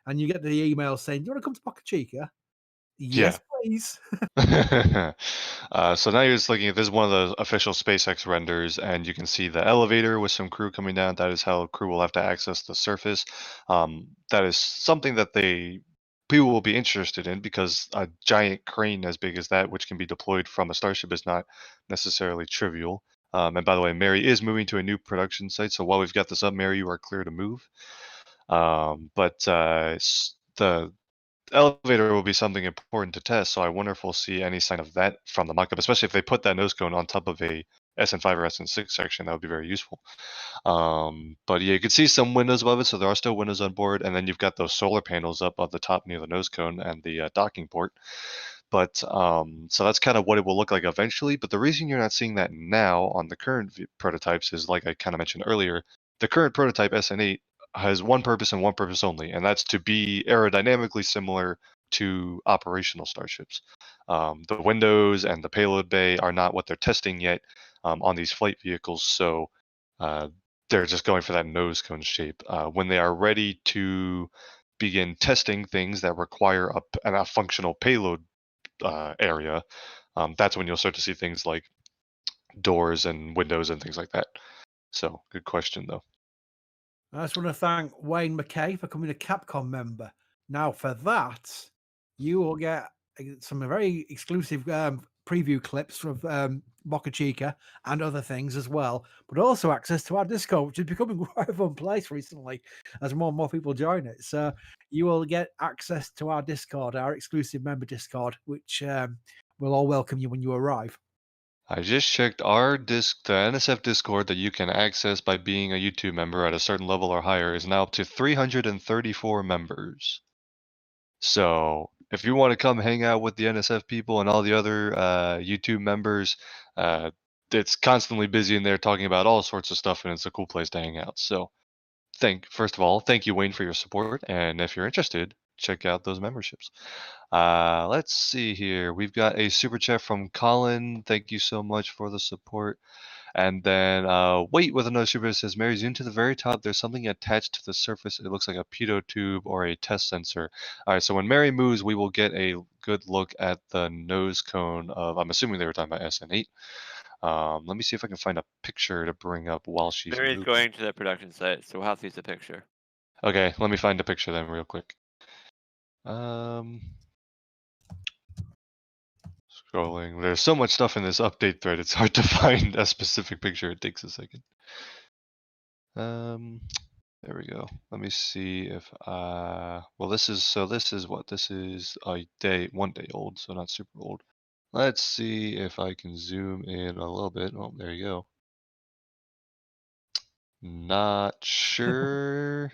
and you get the email saying, do you want to come to Boca Chica? yeah. Yes, please. So now you're just looking at this is one of the official SpaceX renders, and you can see the elevator with some crew coming down. That is how crew will have to access the surface. That is something that people will be interested in, because a giant crane as big as that, which can be deployed from a Starship, is not necessarily trivial. And by the way, Mary is moving to a new production site, so while we've got this up, Mary, you are clear to move. But the elevator will be something important to test, so I wonder if we'll see any sign of that from the mockup, especially if they put that nose cone on top of a SN5 or SN6 section. That would be very useful. But yeah, you can see some windows above it, so there are still windows on board, and then you've got those solar panels up on the top near the nose cone and the docking port. But so that's kind of what it will look like eventually. But the reason you're not seeing that now on the current prototypes is, like I kind of mentioned earlier, the current prototype SN8 has one purpose and one purpose only, and that's to be aerodynamically similar to operational starships. The windows and the payload bay are not what they're testing yet on these flight vehicles, so they're just going for that nose cone shape. When they are ready to begin testing things that require a functional payload area, that's when you'll start to see things like doors and windows and things like that. So, good question, though. I just want to thank Wayne McKay for becoming a Capcom member. Now, for that, you will get some very exclusive preview clips from Boca Chica and other things as well, but also access to our Discord, which is becoming quite a fun place recently as more and more people join it. So you will get access to our Discord, our exclusive member Discord, which will all welcome you when you arrive. I just checked our the NSF Discord that you can access by being a YouTube member at a certain level or higher is now up to 334 members. So if you want to come hang out with the NSF people and all the other YouTube members, it's constantly busy in there talking about all sorts of stuff, and it's a cool place to hang out. So first of all, thank you, Wayne, for your support. And if you're interested, check out those memberships. Let's see here. We've got a super chat from Colin. Thank you so much for the support. And then wait with another super chat says, Mary, zoom to the very top. There's something attached to the surface. It looks like a pitot tube or a test sensor. All right, so when Mary moves, we will get a good look at the nose cone of, I'm assuming they were talking about SN8. Let me see if I can find a picture to bring up while she's Mary's moving. going to the production site, so we'll have to use the picture. Okay, let me find a picture then real quick. Scrolling. There's so much stuff in this update thread, it's hard to find a specific picture. It takes a second. There we go. Let me see if well, this is what? This is a day, 1 day old, so not super old. Let's see if I can zoom in a little bit. Oh, there you go. Not sure.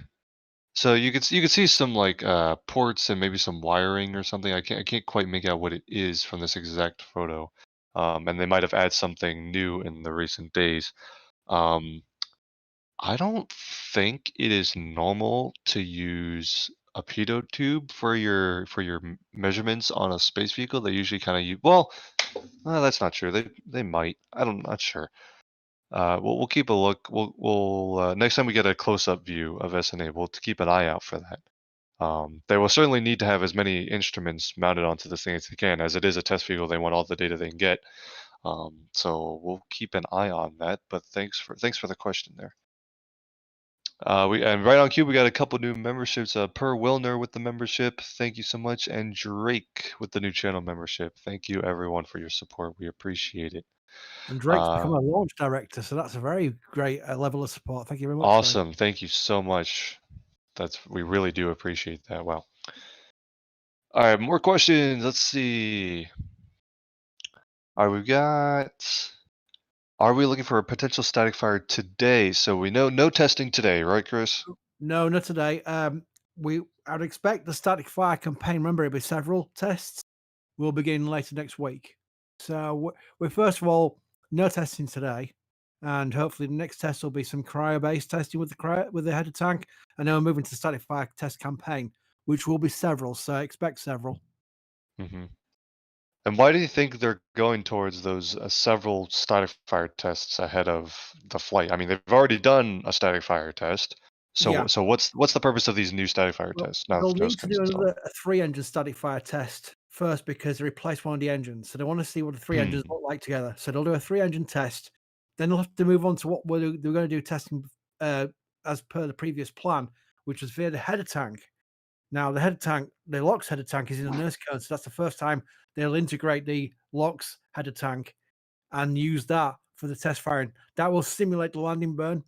So you could see some like ports and maybe some wiring or something. I can't quite make out what it is from this exact photo. And they might have added something new in the recent days. I don't think it is normal to use a pitot tube for your measurements on a space vehicle. They usually kind of use, well, that's not true. They might. I'm not sure. We'll keep a look. We'll next time we get a close-up view of SN8, we'll keep an eye out for that. They will certainly need to have as many instruments mounted onto this thing as they can. As it is a test vehicle, they want all the data they can get. So we'll keep an eye on that. But thanks for the question there. And right on cue, we got a couple new memberships. Per Wilner with the membership, thank you so much, and Drake with the new channel membership. Thank you everyone for your support. We appreciate it. And Drake's become a launch director, so that's a very great level of support. Thank you very much. Awesome. Drake. Thank you so much. We really do appreciate that. Wow. All right, more questions. Let's see. All right, are we looking for a potential Staticfire today? So we know no testing today, right, Chris? No, not today. I would expect the Staticfire campaign. Remember, it'll be several tests. We'll begin later next week. So we're first of all no testing today, and hopefully the next test will be some cryo-based testing with the header tank, and then we're moving to the Staticfire test campaign, which will be several. So I expect several. Mm-hmm. And why do you think they're going towards those several Staticfire tests ahead of the flight? I mean, they've already done a Staticfire test. So Yeah. so what's the purpose of these new Staticfire tests? Now They'll need to do another 3-engine Staticfire test first because they replaced one of the engines. So they want to see what the 3 engines look like together. So they'll do a 3-engine test. Then they'll have to move on to what they're going to do testing as per the previous plan, which was via the header tank. Now, the header tank, the LOX header tank is in the nurse code. So that's the first time they'll integrate the LOX header tank and use that for the test firing. That will simulate the landing burn.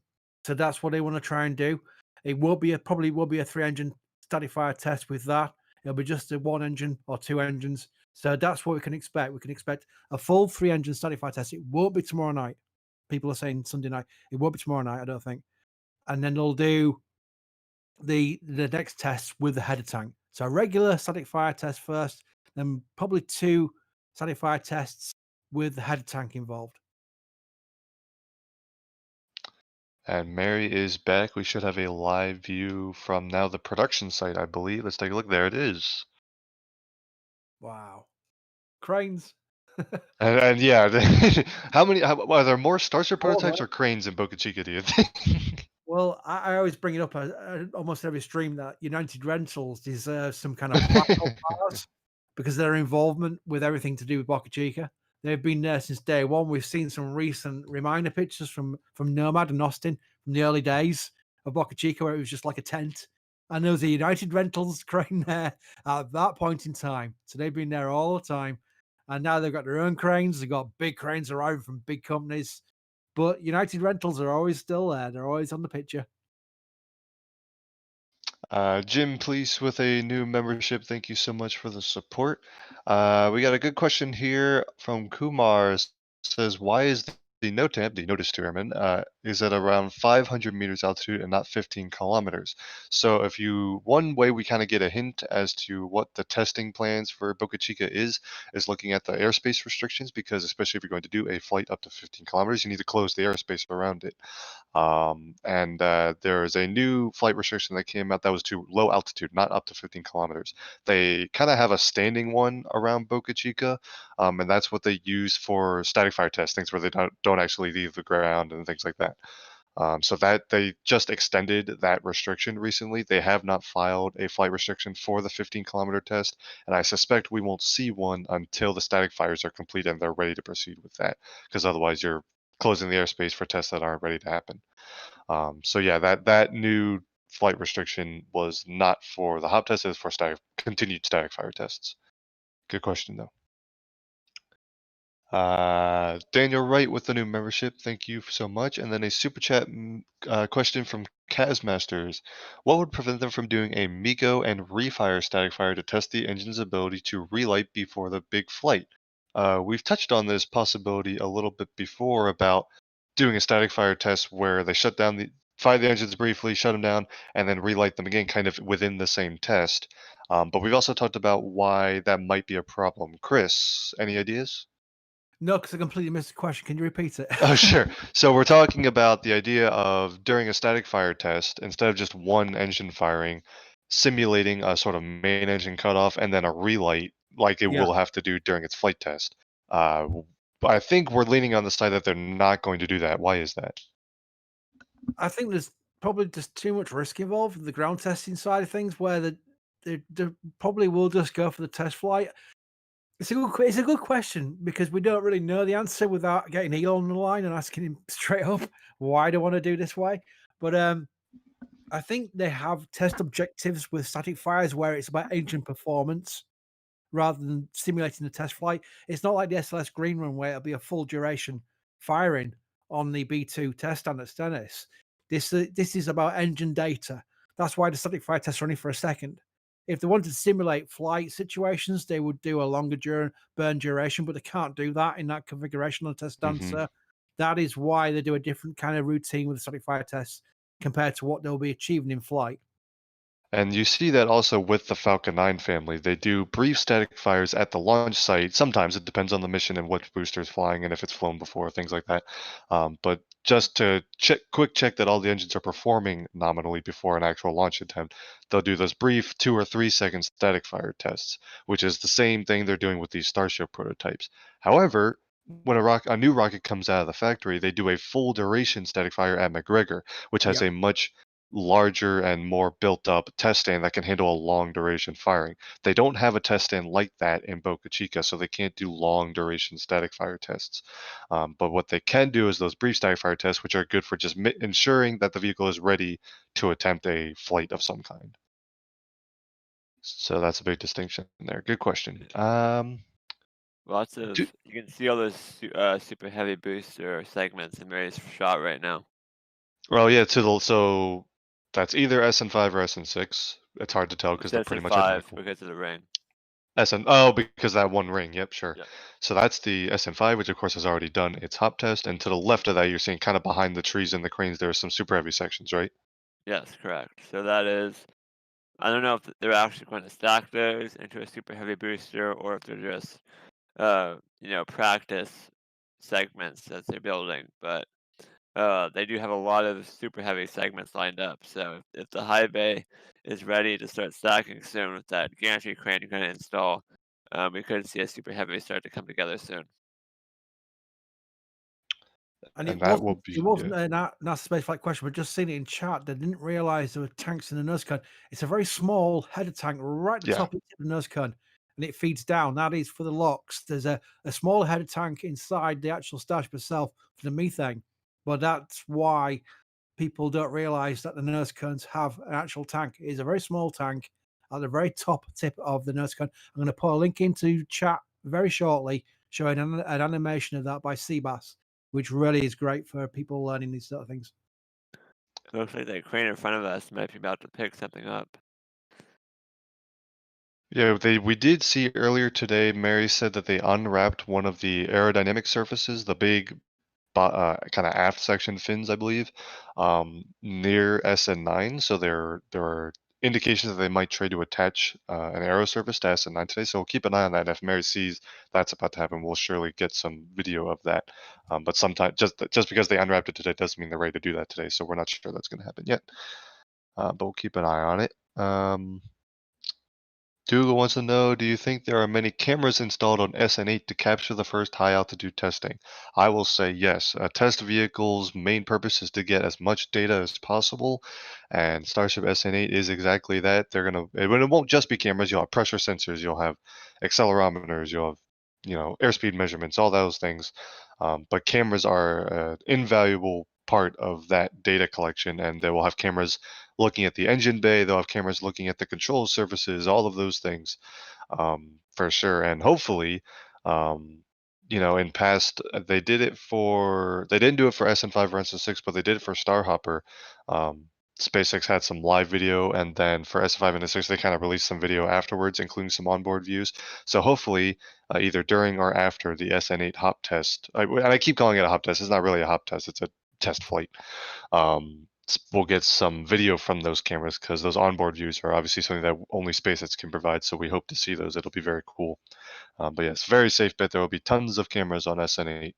So that's what they want to try and do. It probably will be a 3-engine Staticfire test with that. It'll be just a 1 engine or 2 engines. So that's what we can expect. We can expect a full 3-engine Staticfire test. It won't be tomorrow night. People are saying Sunday night. It won't be tomorrow night, I don't think. And then they'll do the next test with the header tank. So a regular Staticfire test first, then probably 2 Staticfire tests with the header tank involved. And Mary is back. We should have a live view from now the production site, I believe. Let's take a look. There it is. Wow. Cranes. And yeah, are there more Starship prototypes or cranes in Boca Chica, do you think? Well, I always bring it up almost every stream that United Rentals deserves some kind of platinum bars because their involvement with everything to do with Boca Chica. They've been there since day one. We've seen some recent reminder pictures from Nomad and Austin from the early days of Boca Chica where it was just like a tent. And there was a United Rentals crane there at that point in time. So they've been there all the time. And now they've got their own cranes. They've got big cranes arriving from big companies. But United Rentals are always still there. They're always on the picture. Jim, please, with a new membership. Thank you so much for the support. We got a good question here from Kumar. Says, why is the NOTAM, the notice to airmen, is at around 500 meters altitude and not 15 kilometers. So one way we kind of get a hint as to what the testing plans for Boca Chica is looking at the airspace restrictions, because especially if you're going to do a flight up to 15 kilometers, you need to close the airspace around it. And there is a new flight restriction that came out that was to low altitude, not up to 15 kilometers. They kind of have a standing one around Boca Chica, and that's what they use for static fire tests, things where they don't actually leave the ground and things like that. So that they just extended that restriction recently. They have not filed a flight restriction for the 15-kilometer test, and I suspect we won't see one until the static fires are complete and they're ready to proceed with that, because otherwise you're closing the airspace for tests that aren't ready to happen. So yeah, that new flight restriction was not for the hop test; it was for continued static fire tests. Good question though. Daniel Wright with the new membership, thank you so much. And then a super chat question from Kazmasters. What would prevent them from doing a Migo and Refire static fire to test the engine's ability to relight before the big flight? We've touched on this possibility a little bit before about doing a static fire test where they fire the engines briefly, shut them down, and then relight them again, kind of within the same test. But we've also talked about why that might be a problem. Chris, any ideas? No, because I completely missed the question. Can you repeat it? Oh, sure. So we're talking about the idea of during a static fire test, instead of just one engine firing, simulating a sort of main engine cutoff and then a relight like it Yeah. will have to do during its flight test. But I think we're leaning on the side that they're not going to do that. Why is that? I think there's probably just too much risk involved in the ground testing side of things, where they probably will just go for the test flight. It's a good question, because we don't really know the answer without getting Elon on the line and asking him straight up why do I want to do this way. But I think they have test objectives with static fires where it's about engine performance rather than simulating the test flight. It's not like the SLS Green Run where it'll be a full duration firing on the B2 test stand at Stennis. This is about engine data. That's why the static fire tests are only for a second. If they wanted to simulate flight situations, they would do a longer burn duration, but they can't do that in that configuration on the test stand. So that is why they do a different kind of routine with the static fire tests compared to what they'll be achieving in flight. And you see that also with the Falcon 9 family. They do brief static fires at the launch site. Sometimes it depends on the mission and what booster is flying and if it's flown before, things like that. But just to quick check that all the engines are performing nominally before an actual launch attempt, they'll do those brief 2 or 3 second static fire tests, which is the same thing they're doing with these Starship prototypes. However, when a new rocket comes out of the factory, they do a full duration static fire at McGregor, which has a much larger and more built up test stand that can handle a long duration firing. They don't have a test stand like that in Boca Chica, so they can't do long duration static fire tests. But what they can do is those brief static fire tests, which are good for just ensuring that the vehicle is ready to attempt a flight of some kind. So that's a big distinction there. Good question. Lots of you can see all those super heavy booster segments in Mary's shot right now. Well, yeah. So that's either SN5 or SN6. It's hard to tell because they're pretty much identical. Because of the ring. Because that one ring. Yep, sure. Yep. So that's the SN5, which of course has already done its hop test. And to the left of that, you're seeing kind of behind the trees and the cranes, there are some super heavy sections, right? Yes, correct. So that is, I don't know if they're actually going to stack those into a super heavy booster or if they're just, practice segments that they're building. But they do have a lot of super heavy segments lined up. So if the high bay is ready to start stacking soon with that gantry crane you're going to install, we could see a super heavy start to come together soon. And it wasn't a NASA spaceflight question, but just seeing it in chat, they didn't realize there were tanks in the nose cone. It's a very small header tank right at the top of the nose cone, and it feeds down. That is for the LOX. There's a small header tank inside the actual Starship itself for the methane, but that's why people don't realize that the nose cones have an actual tank. It is a very small tank at the very top tip of the nose cone. I'm going to put a link into chat very shortly showing an animation of that by Seabass, which really is great for people learning these sort of things. It looks like that crane in front of us might be about to pick something up. Yeah, we did see earlier today, Mary said that they unwrapped one of the aerodynamic surfaces, the big kind of aft section fins, I believe, near SN9. So there are indications that they might try to attach an aero service to SN9 today. So we'll keep an eye on that. And if Mary sees that's about to happen, we'll surely get some video of that. But sometimes just because they unwrapped it today doesn't mean they're ready to do that today. So we're not sure that's going to happen yet. But we'll keep an eye on it. Dougal wants to know, do you think there are many cameras installed on SN8 to capture the first high altitude testing? I will say yes. A test vehicle's main purpose is to get as much data as possible, and Starship SN8 is exactly that. They're gonna, it won't just be cameras. You'll have pressure sensors, you'll have accelerometers, you'll have airspeed measurements, all those things. But cameras are an invaluable part of that data collection, and they will have cameras looking at the engine bay. They'll have cameras looking at the control surfaces, all of those things, for sure. And hopefully, in past, they didn't do it for SN5 or SN6, but they did it for Starhopper. SpaceX had some live video, and then for SN5 and SN6, they kind of released some video afterwards, including some onboard views. So hopefully, either during or after the SN8 hop test, and I keep calling it a hop test, it's not really a hop test, it's a test flight. We'll get some video from those cameras, because those onboard views are obviously something that only SpaceX can provide. So we hope to see those. It'll be very cool. But yes, very safe bet. There will be tons of cameras on SN8.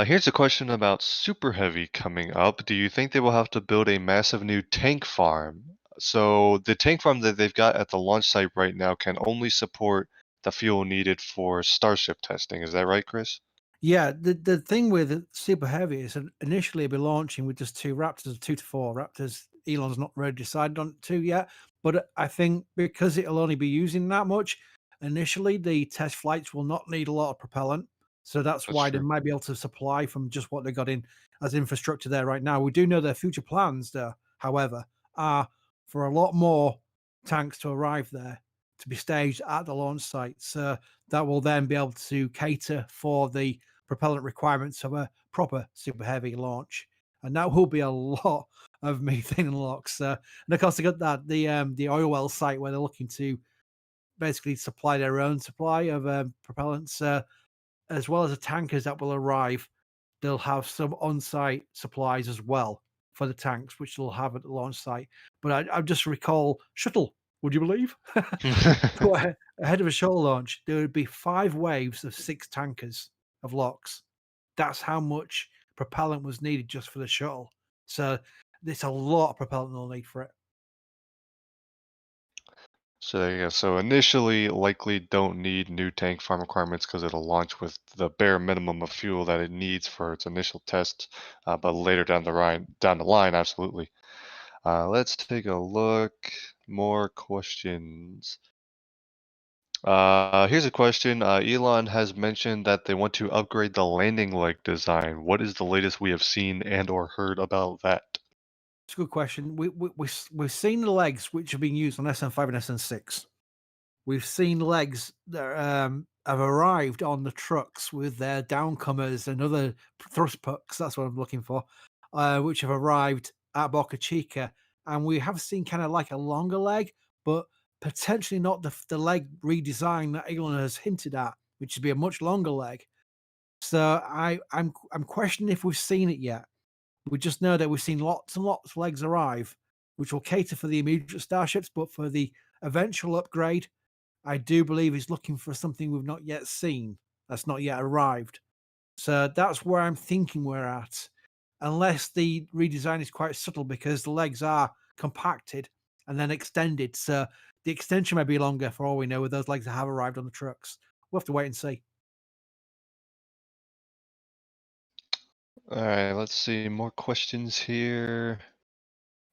Here's a question about Super Heavy coming up. Do you think they will have to build a massive new tank farm? So the tank farm that they've got at the launch site right now can only support the fuel needed for Starship testing. Is that right, Chris? Yeah, the thing with Super Heavy is that initially it'll be launching with just 2 Raptors, 2 to 4 Raptors. Elon's not really decided on 2 yet, but I think because it'll only be using that much, initially the test flights will not need a lot of propellant. So that's why they true. might be able to supply from just what they got in as infrastructure there right now. We do know their future plans there, however, are for a lot more tanks to arrive there to be staged at the launch site. So that will then be able to cater for the propellant requirements of a proper Super Heavy launch. And that will be a lot of methane and LOX. And of course, they got that the oil well site where they're looking to basically supply their own supply of propellants, as well as the tankers that will arrive. They'll have some on-site supplies as well for the tanks, which they'll have at the launch site. But I just recall shuttle. Would you believe? So ahead of a shuttle launch, there would be 5 waves of 6 tankers of LOX. That's how much propellant was needed just for the shuttle. So there's a lot of propellant they'll need for it. So there you go. So initially, likely don't need new tank farm requirements because it'll launch with the bare minimum of fuel that it needs for its initial tests. But later down the line, absolutely. Let's take a look. More questions. Here's a question. Elon has mentioned that they want to upgrade the landing leg design. What is the latest we have seen and or heard about that? It's a good question. We've seen the legs which have been used on SN5 and SN6. We've seen legs that have arrived on the trucks with their downcomers and other thrust pucks. That's what I'm looking for, which have arrived at Boca Chica. And we have seen kind of like a longer leg, but potentially not the leg redesign that Elon has hinted at, which would be a much longer leg. So I'm questioning if we've seen it yet. We just know that we've seen lots and lots of legs arrive, which will cater for the immediate starships, but for the eventual upgrade, I do believe he's looking for something we've not yet seen, that's not yet arrived. So that's where I'm thinking we're at, unless the redesign is quite subtle because the legs are compacted and then extended. So the extension may be longer for all we know with those legs that have arrived on the trucks. We'll have to wait and see. All right, let's see. More questions here.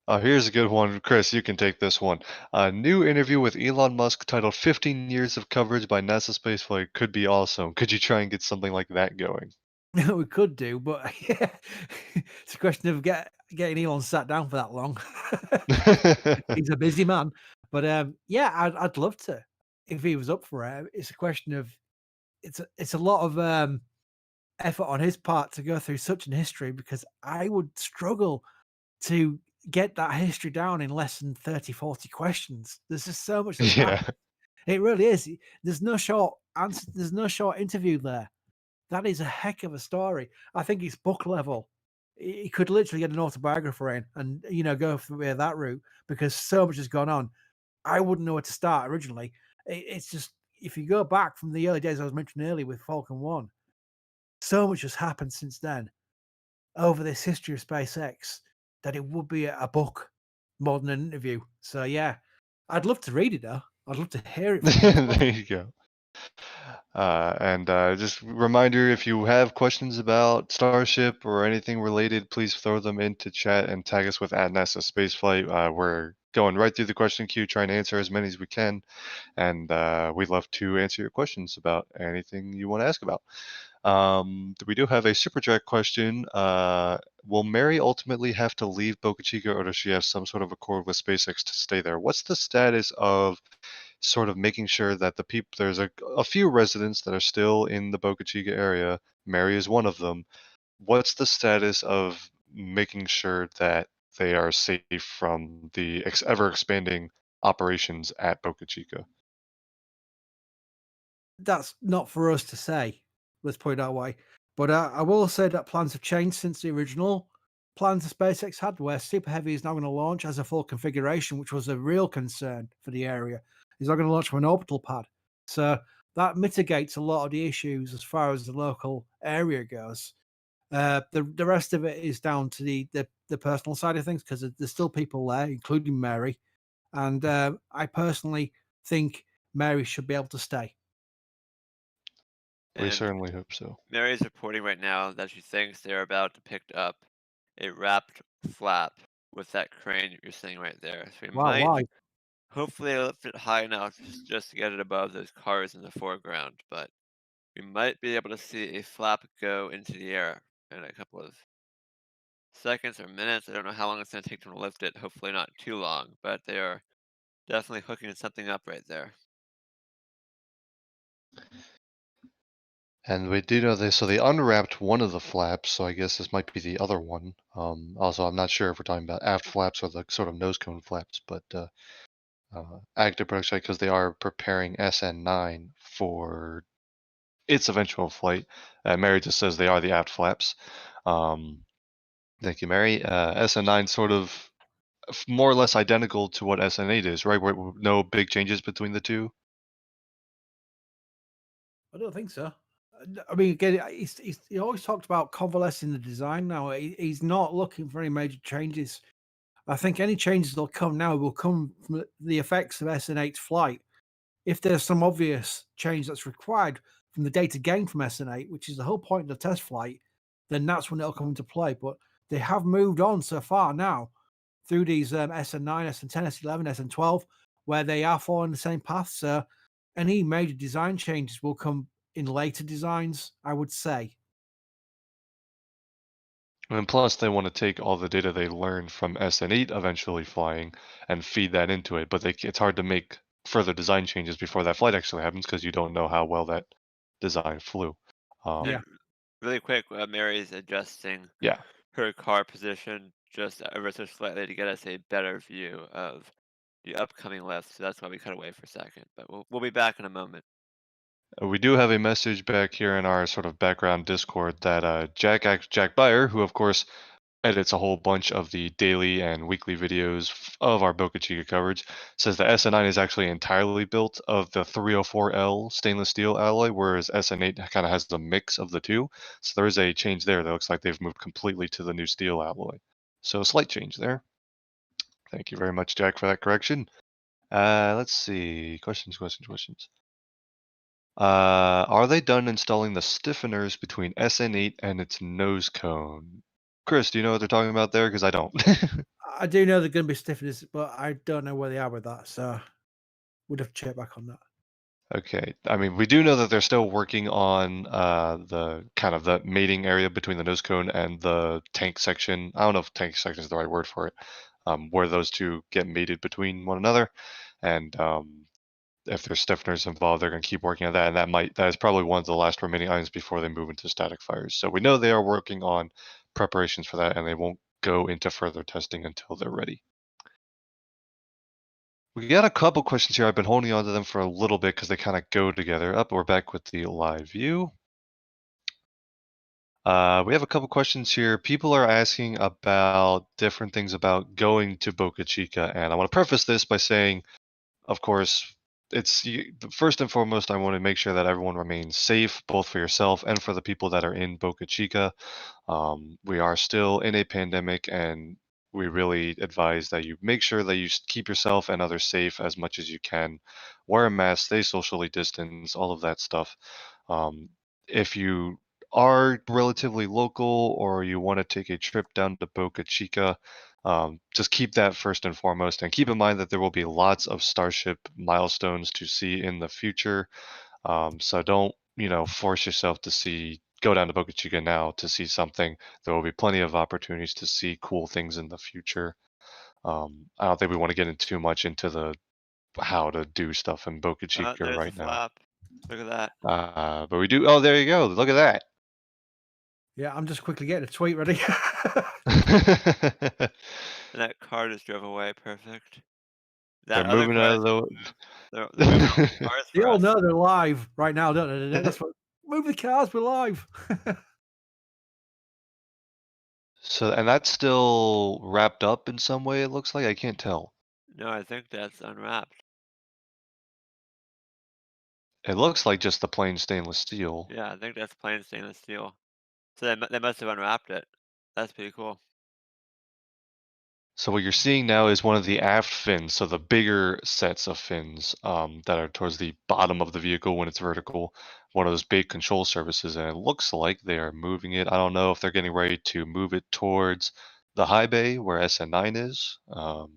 Oh, here's a good one. Chris, you can take this one. A new interview with Elon Musk titled 15 Years of Coverage by NASASpaceflight could be awesome. Could you try and get something like that going? We could do, but yeah, it's a question of getting Elon sat down for that long. He's a busy man. But yeah, I'd love to if he was up for it. It's a question of it's a lot of effort on his part to go through such an history, because I would struggle to get that history down in less than 30, 40 questions. There's just so much that's happened. Yeah. It really is. There's no short there's no short interview there. That is a heck of a story. I think it's book level. He could literally get an autobiographer in and go through that route because so much has gone on. I wouldn't know where to start originally. It's just if you go back from the early days I was mentioning earlier with Falcon 1, so much has happened since then over this history of SpaceX that it would be a book more than an interview. So yeah, I'd love to read it though. I'd love to hear it from you. There you go. And just reminder, if you have questions about Starship or anything related, please throw them into chat and tag us with @NASASpaceflight. We're going right through the question queue, trying to answer as many as we can, and we'd love to answer your questions about anything you want to ask about. We do have a super chat question. Will Mary ultimately have to leave Boca Chica, or does she have some sort of accord with SpaceX to stay there? What's the status of sort of making sure that the people, there's a few residents that are still in the Boca Chica area. Mary is one of them. What's the status of making sure that they are safe from the ever expanding operations at Boca Chica? That's not for us to say. Let's put it that way. But I will say that plans have changed since the original plans that SpaceX had, where Super Heavy is now going to launch as a full configuration, which was a real concern for the area. He's not going to launch from an orbital pad. So that mitigates a lot of the issues as far as the local area goes. The rest of it is down to the personal side of things because there's still people there, including Mary. And I personally think Mary should be able to stay. We And certainly hope so. Mary's reporting right now that she thinks they're about to pick up a wrapped flap with that crane you're seeing right there. So we Wow, might why? hopefully lift it high enough just to get it above those cars in the foreground, but we might be able to see a flap go into the air in a couple of seconds or minutes. I don't know how long it's going to take them to lift it. Hopefully not too long, but they are definitely hooking something up right there. And we do know this, so they unwrapped one of the flaps, so I guess this might be the other one. Also, I'm not sure if we're talking about aft flaps or the sort of nose cone flaps, but active production because they are preparing SN9 for its eventual flight. Mary just says they are the aft flaps. Thank you, Mary. SN9 sort of more or less identical to what SN8 is, right? No big changes between the two. I don't think so. I mean, again, he always talked about convalescing the design now. He's not looking for any major changes. I think any changes that'll come now will come from the effects of SN8's flight. If there's some obvious change that's required from the data gained from SN8, which is the whole point of the test flight, then that's when it'll come into play. But they have moved on so far now through these SN9, SN10, SN11, SN12, where they are following the same path. So any major design changes will come in later designs, I would say. And plus, they want to take all the data they learned from SN8 eventually flying and feed that into it. But it's hard to make further design changes before that flight actually happens because you don't know how well that design flew. Yeah. Really quick, Mary's adjusting Yeah. her car position just ever so slightly to get us a better view of the upcoming lift. So that's why we cut away for a second. But we'll be back in a moment. We do have a message back here in our sort of background Discord that Jack Bayer, who of course edits a whole bunch of the daily and weekly videos of our Boca Chica coverage, says the SN9 is actually entirely built of the 304L stainless steel alloy, whereas SN8 kind of has the mix of the two. So there is a change there that looks like they've moved completely to the new steel alloy. So a slight change there. Thank you very much, Jack, for that correction. Let's see. Questions. Are they done installing the stiffeners between SN8 and its nose cone? Chris, do you know what they're talking about there? Because I don't. I do know they're going to be stiffeners, but I don't know where they are with that. So we'd have to check back on that. Okay. I mean, we do know that they're still working on the kind of the mating area between the nose cone and the tank section. I don't know if tank section is the right word for it, where those two get mated between one another. And if there's stiffeners involved, they're going to keep working on that. And that is probably one of the last remaining items before they move into static fires. So we know they are working on preparations for that, and they won't go into further testing until they're ready. We got a couple questions here. I've been holding on to them for a little bit because they kind of go together. Up, we're back with the live view. We have a couple questions here. People are asking about different things about going to Boca Chica, and I want to preface this by saying, of course, first and foremost, I want to make sure that everyone remains safe, both for yourself and for the people that are in Boca Chica. We are still in a pandemic, and we really advise that you make sure that you keep yourself and others safe as much as you can. Wear a mask, stay socially distanced, all of that stuff. If you are relatively local or you want to take a trip down to Boca Chica, just keep that first and foremost, and keep in mind that there will be lots of Starship milestones to see in the future. So don't, force yourself to go down to Boca Chica now to see something. There will be plenty of opportunities to see cool things in the future. I don't think we want to get in too much into the how to do stuff in Boca Chica There's right a now. flap. Look at that. But we do. Oh, there you go. Look at that. Yeah, I'm just quickly getting a tweet ready. And that car just drove away. Perfect. They're That other moving car out is of gonna the. move. They're moving all the cars They for all us. know they're live right now, don't they? That's what, move the cars, we're live. So, and that's still wrapped up in some way, it looks like. I can't tell. No, I think that's unwrapped. It looks like just the plain stainless steel. Yeah, I think that's plain stainless steel. So they must have unwrapped it. That's pretty cool. So what you're seeing now is one of the aft fins, so the bigger sets of fins that are towards the bottom of the vehicle when it's vertical, one of those big control surfaces, and it looks like they are moving it. I don't know if they're getting ready to move it towards the high bay where SN9 is, or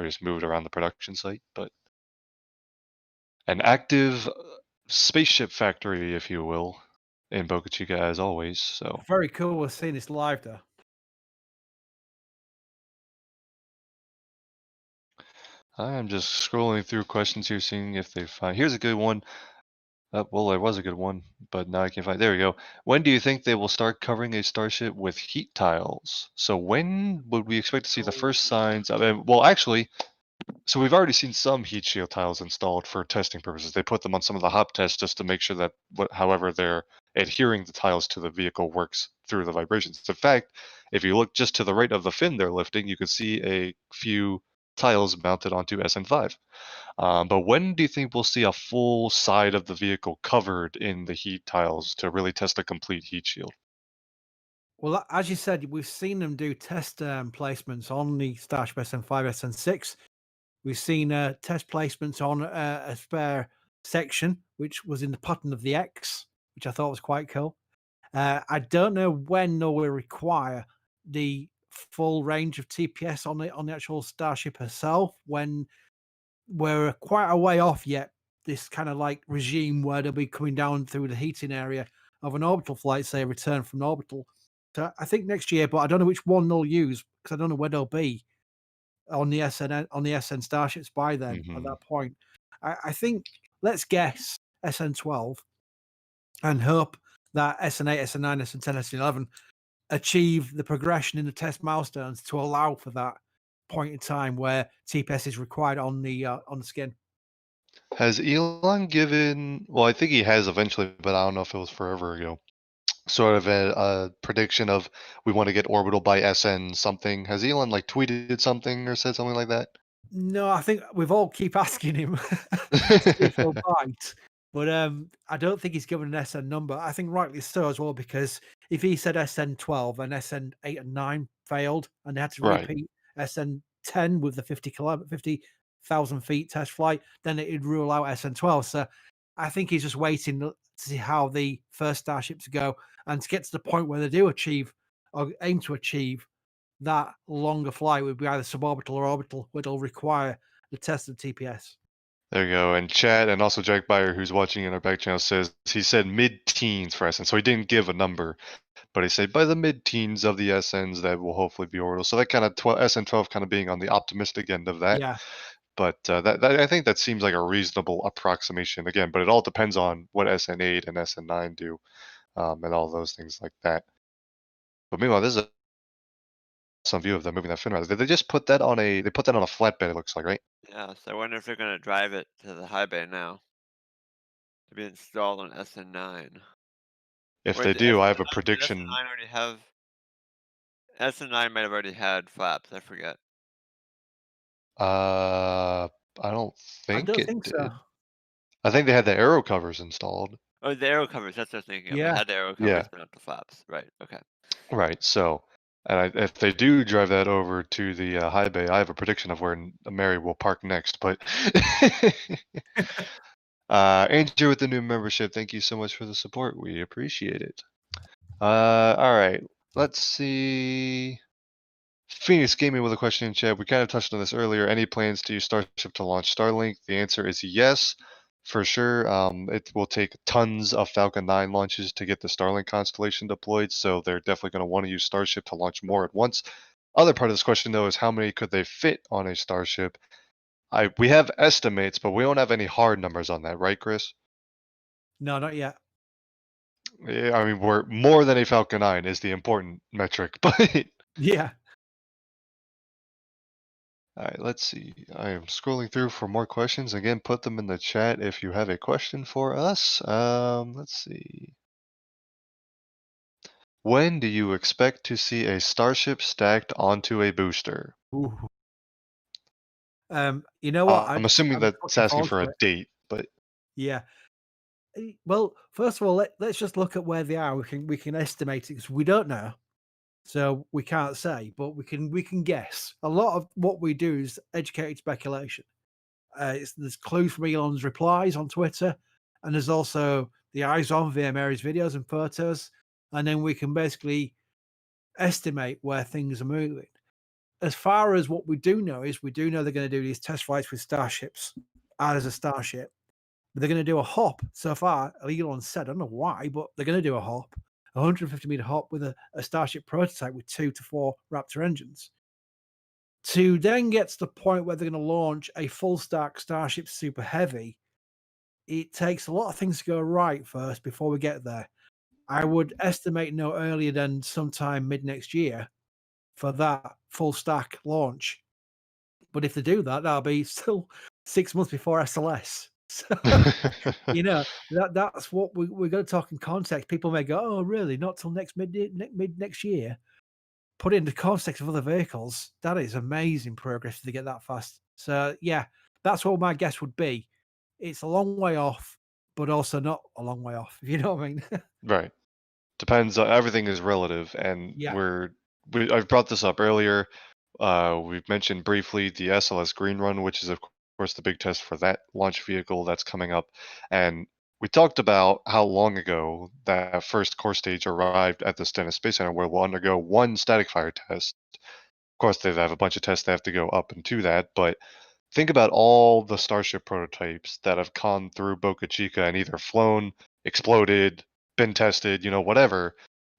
just move it around the production site, but an active spaceship factory, if you will, in Boca Chica as always. So Very cool. We're seeing this live though. I am just scrolling through questions here, seeing if they find. Here's a good one. Well, there was a good one, but now I can't find. There we go. When do you think they will start covering a Starship with heat tiles? So when would we expect to see the first signs of it? Well, actually, so we've already seen some heat shield tiles installed for testing purposes. They put them on some of the hop tests just to make sure that however they're adhering the tiles to the vehicle works through the vibrations. In fact, if you look just to the right of the fin they're lifting, you can see a few tiles mounted onto SN5. But when do you think we'll see a full side of the vehicle covered in the heat tiles to really test a complete heat shield? Well, as you said, we've seen them do test placements on the Starship SN5, SN6. We've seen test placements on a spare section, which was in the pattern of the X, which I thought was quite cool. I don't know when they will require the full range of TPS on the actual Starship herself. When we're quite a way off yet, this kind of like regime where they'll be coming down through the heating area of an orbital flight, say a return from orbital. So I think next year, but I don't know which one they'll use because I don't know where they'll be on the SN Starships by then. At Hmm. that point, I think let's guess SN12 and hope that SN8, SN9, SN10, SN11 achieve the progression in the test milestones to allow for that point in time where TPS is required on the skin. Has Elon given, well, I think he has eventually, but I don't know if it was forever ago, sort of a prediction of we want to get orbital by SN something. Has Elon like tweeted something or said something like that? No, I think we've all keep asking him to see if he'll bite, but I don't think he's given an SN number. I think rightly so as well, because if he said SN12 and SN8 and 9 failed, and they had to Right. repeat SN10 with the 50,000 feet test flight, then it'd rule out SN12. So I think he's just waiting to see how the first Starships go and to get to the point where they do achieve or aim to achieve that longer flight would be either suborbital or orbital, which will require the test of TPS. There you go. And Chad and also Jack Byer, who's watching in our back channel, says he said mid-teens for SN. So he didn't give a number, but he said by the mid-teens of the SNs that will hopefully be orbital. So that kind of SN12 kind of being on the optimistic end of that. Yeah. But that I think that seems like a reasonable approximation again. But it all depends on what SN8 and SN9 do, and all those things like that. But meanwhile, this is some view of them moving that fin around. Did they just put that on a? They put that on a flatbed. It looks like, right? Yeah, so I wonder if they're going to drive it to the high bay now to be installed on SN9. If Wait, they the do, I have a SN9, did prediction. SN9 already have? SN9 might have already had flaps. I forget. I don't I think don't it think so. did. I think they had the aero covers installed. Oh, the aero covers. That's what I was thinking of. It Yeah. had the aero Yeah. covers, but not the flaps. Right. Okay. Right. So, and if they do drive that over to the high bay, I have a prediction of where Mary will park next. But Andrew with the new membership, thank you so much for the support. We appreciate it. All right. Let's see. Phoenix Gaming with a question in chat. We kind of touched on this earlier. Any plans to use Starship to launch Starlink? The answer is yes, for sure. It will take tons of Falcon 9 launches to get the Starlink constellation deployed, so they're definitely going to want to use Starship to launch more at once. Other part of this question, though, is how many could they fit on a Starship? We have estimates, but we don't have any hard numbers on that, right, Chris? No, not yet. Yeah, I mean, we're more than a Falcon 9 is the important metric, but Yeah. all right, let's see. I am scrolling through for more questions. Again, put them in the chat if you have a question for us. Let's see. When do you expect to see a Starship stacked onto a booster? Ooh. You know what? I'm assuming I'm that's looking asking forward for to a it. date, but Yeah. Well, first of all, let's just look at where they are. We can estimate it because we don't know, so we can't say, but we can guess. A lot of what we do is educated speculation. There's clues from Elon's replies on Twitter, and there's also the eyes on via Mary's videos and photos, and then we can basically estimate where things are moving. As far as what we do know is, we do know they're going to do these test flights with starships, as a starship. But they're going to do a hop. So far, Elon said, I don't know why, but they're going to do a hop, 150-meter hop with a Starship prototype with 2 to 4 Raptor engines. To then get to the point where they're going to launch a full stack Starship Super Heavy, it takes a lot of things to go right first before we get there. I would estimate no earlier than sometime mid next year for that full stack launch. But if they do that, that'll be still 6 months before SLS. So, you know, that's what we're going to talk in context. People may go, "Oh, really? Not till mid next year." Put it into context of other vehicles. That is amazing progress to get that fast. So, yeah, that's what my guess would be. It's a long way off, but also not a long way off. If you know what I mean? right. Depends. Everything is relative, and Yeah. I've brought this up earlier. We've mentioned briefly the SLS Green Run, which is of course the big test for that launch vehicle that's coming up, and we talked about how long ago that first core stage arrived at the Stennis Space Center, where we'll undergo one Staticfire test. Of course, they have a bunch of tests they have to go up into that, but think about all the Starship prototypes that have gone through Boca Chica and either flown, exploded, been tested, whatever,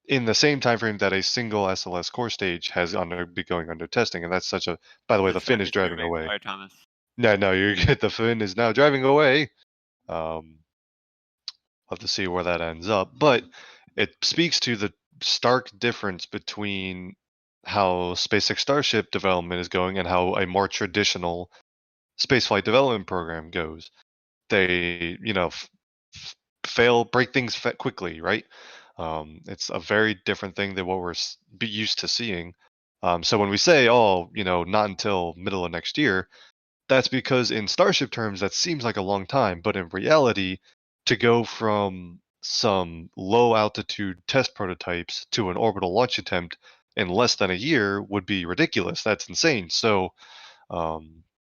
in the same time frame that a single SLS core stage has be going under testing. And that's such a, by the way, the Fin is driving away. Sorry, Thomas. No, you're good. The Fin is now driving away. I'll have to see where that ends up. But it speaks to the stark difference between how SpaceX Starship development is going and how a more traditional spaceflight development program goes. They, break things quickly, right? It's a very different thing than what we're used to seeing. So when we say, not until middle of next year, that's because in Starship terms, that seems like a long time. But in reality, to go from some low altitude test prototypes to an orbital launch attempt in less than a year would be ridiculous. That's insane. So, yeah,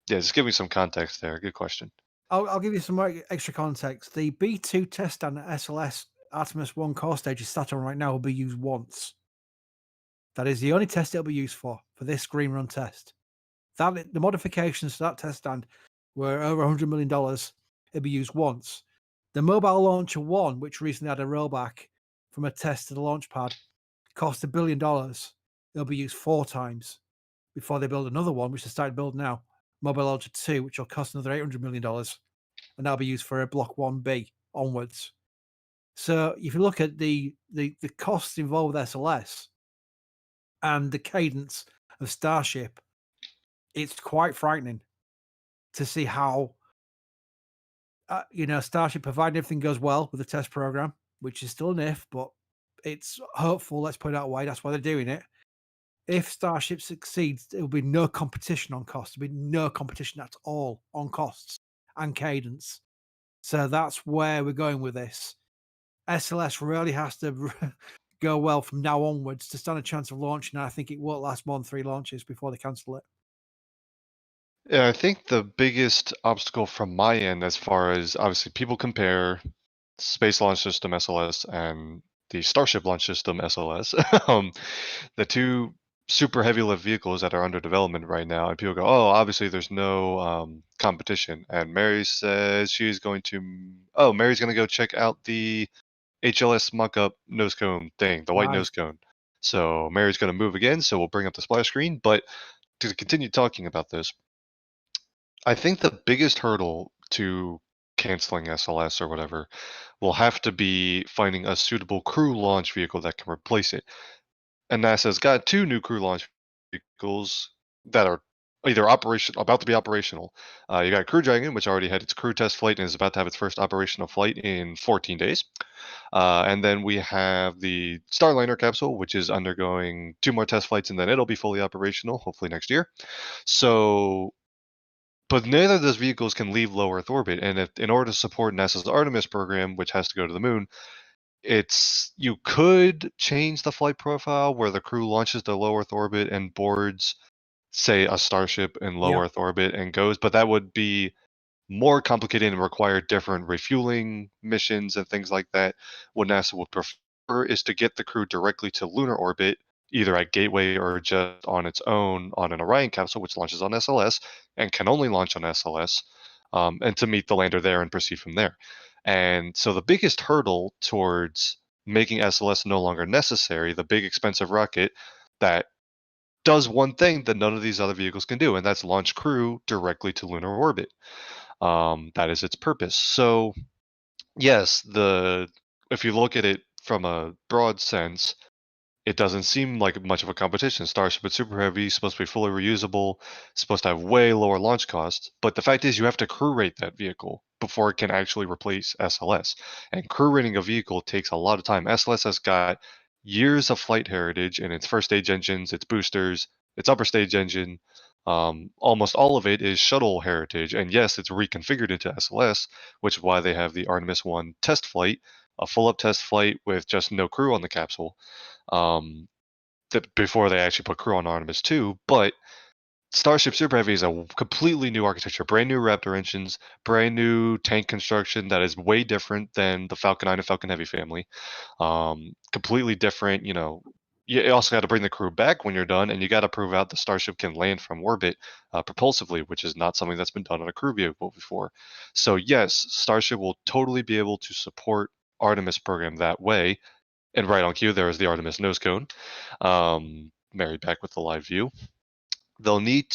just give me some context there. Good question. I'll give you some more extra context. The B2 test stand at SLS Artemis 1 core stage is sat on right now will be used once. That is the only test it'll be used for this Green Run test. The modifications to that test stand were over $100 million. It'll be used once. The Mobile Launcher 1, which recently had a rollback from a test to the launch pad, cost $1 billion. It'll be used 4 times before they build another one, which they started building now. Mobile Launcher 2, which will cost another $800 million. And that'll be used for a Block 1B onwards. So if you look at the costs involved with SLS and the cadence of Starship, it's quite frightening. to see how Starship, provided everything goes well with the test program, which is still an if, but it's hopeful. Let's put it that way. That's why they're doing it. If Starship succeeds, there will be no competition on cost. There'll be no competition at all on costs and cadence. So that's where we're going with this. SLS really has to go well from now onwards to stand a chance of launching. And I think it won't last more than 3 launches before they cancel it. Yeah, I think the biggest obstacle from my end, as far as obviously people compare Space Launch System SLS and the Starship Launch System SLS, the two super heavy lift vehicles that are under development right now, and people go, "Oh, obviously there's no competition." And Mary says she's going to, Mary's going to go check out the HLS mock-up nose cone thing, the white nose Nice. cone. So Mary's going to move again, so we'll bring up the splash screen. But to continue talking about this, I think the biggest hurdle to canceling SLS or whatever will have to be finding a suitable crew launch vehicle that can replace it. And NASA's got 2 new crew launch vehicles that are either about to be operational. You got Crew Dragon, which already had its crew test flight and is about to have its first operational flight in 14 days. And then we have the Starliner capsule, which is undergoing 2 more test flights, and then it'll be fully operational, hopefully next year. So, but neither of those vehicles can leave low Earth orbit. And in order to support NASA's Artemis program, which has to go to the moon, you could change the flight profile where the crew launches to low Earth orbit and boards, say, a Starship in low Yeah. Earth orbit and goes, but that would be more complicated and require different refueling missions and things like that. What NASA would prefer is to get the crew directly to lunar orbit, either at Gateway or just on its own on an Orion capsule, which launches on SLS and can only launch on SLS, and to meet the lander there and proceed from there. And so the biggest hurdle towards making SLS no longer necessary, the big expensive rocket that does one thing that none of these other vehicles can do, and that's launch crew directly to lunar orbit. That is its purpose. So yes, if you look at it from a broad sense, it doesn't seem like much of a competition. Starship is super heavy, supposed to be fully reusable, supposed to have way lower launch costs. But the fact is, you have to crew rate that vehicle before it can actually replace SLS. And crew rating a vehicle takes a lot of time. SLS has got years of flight heritage in its first stage engines, its boosters, its upper stage engine. Almost all of it is shuttle heritage. And yes, it's reconfigured into SLS, which is why they have the Artemis 1 test flight, a full up test flight with just no crew on the capsule. Before they actually put crew on Artemis 2, but Starship Super Heavy is a completely new architecture, brand new Raptor engines, brand new tank construction that is way different than the Falcon 9 and Falcon Heavy family. Completely different, you also got to bring the crew back when you're done, and you got to prove out the Starship can land from orbit propulsively, which is not something that's been done on a crew vehicle before. So yes, Starship will totally be able to support Artemis program that way. And right on cue, there is the Artemis nose cone. Mary back with the live view. They'll be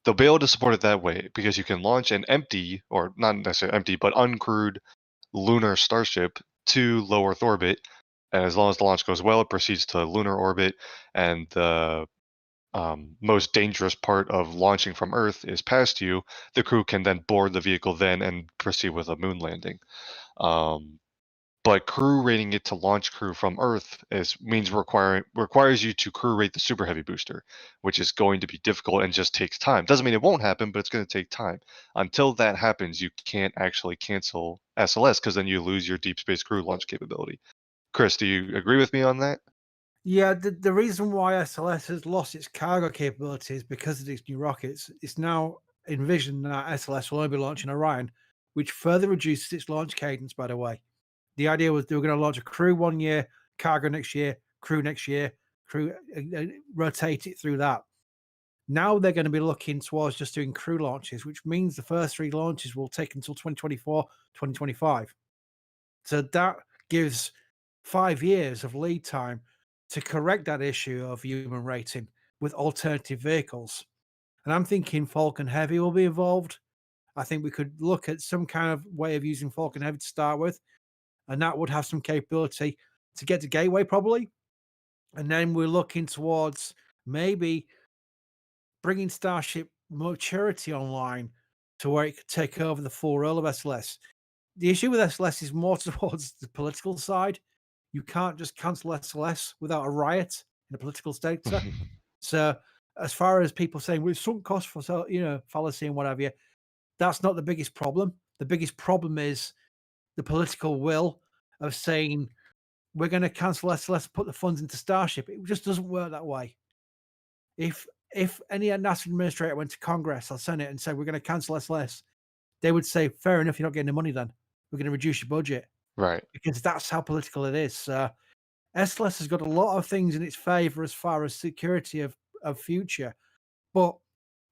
able to support it that way because you can launch an empty, or not necessarily empty, but uncrewed lunar Starship to low Earth orbit. And as long as the launch goes well, it proceeds to lunar orbit. And the most dangerous part of launching from Earth is past you. The crew can then board the vehicle then and proceed with a moon landing. But crew rating it to launch crew from Earth requires you to crew rate the super heavy booster, which is going to be difficult and just takes time. Doesn't mean it won't happen, but it's going to take time. Until that happens, you can't actually cancel SLS because then you lose your deep space crew launch capability. Chris, do you agree with me on that? Yeah, the reason why SLS has lost its cargo capability is because of these new rockets. It's now envisioned that SLS will only be launching Orion, which further reduces its launch cadence, by the way. The idea was they were going to launch a crew 1 year, cargo next year, crew next year, crew rotate it through that. Now they're going to be looking towards just doing crew launches, which means the first 3 launches will take until 2024, 2025. So that gives 5 years of lead time to correct that issue of human rating with alternative vehicles. And I'm thinking Falcon Heavy will be involved. I think we could look at some kind of way of using Falcon Heavy to start with, and that would have some capability to get to Gateway probably. And then we're looking towards maybe bringing Starship maturity online to where it could take over the full role of SLS. The issue with SLS is more towards the political side. You can't just cancel SLS without a riot in a political state. So as far as people saying we've sunk costs for fallacy and whatever, that's not the biggest problem. The biggest problem is the political will of saying we're going to cancel SLS and put the funds into Starship. It just doesn't work that way. If any NASA administrator went to Congress or Senate and said we're going to cancel SLS, they would say, fair enough, you're not getting the money then. We're going to reduce your budget. Right. Because that's how political it is. SLS has got a lot of things in its favor as far as security of future, but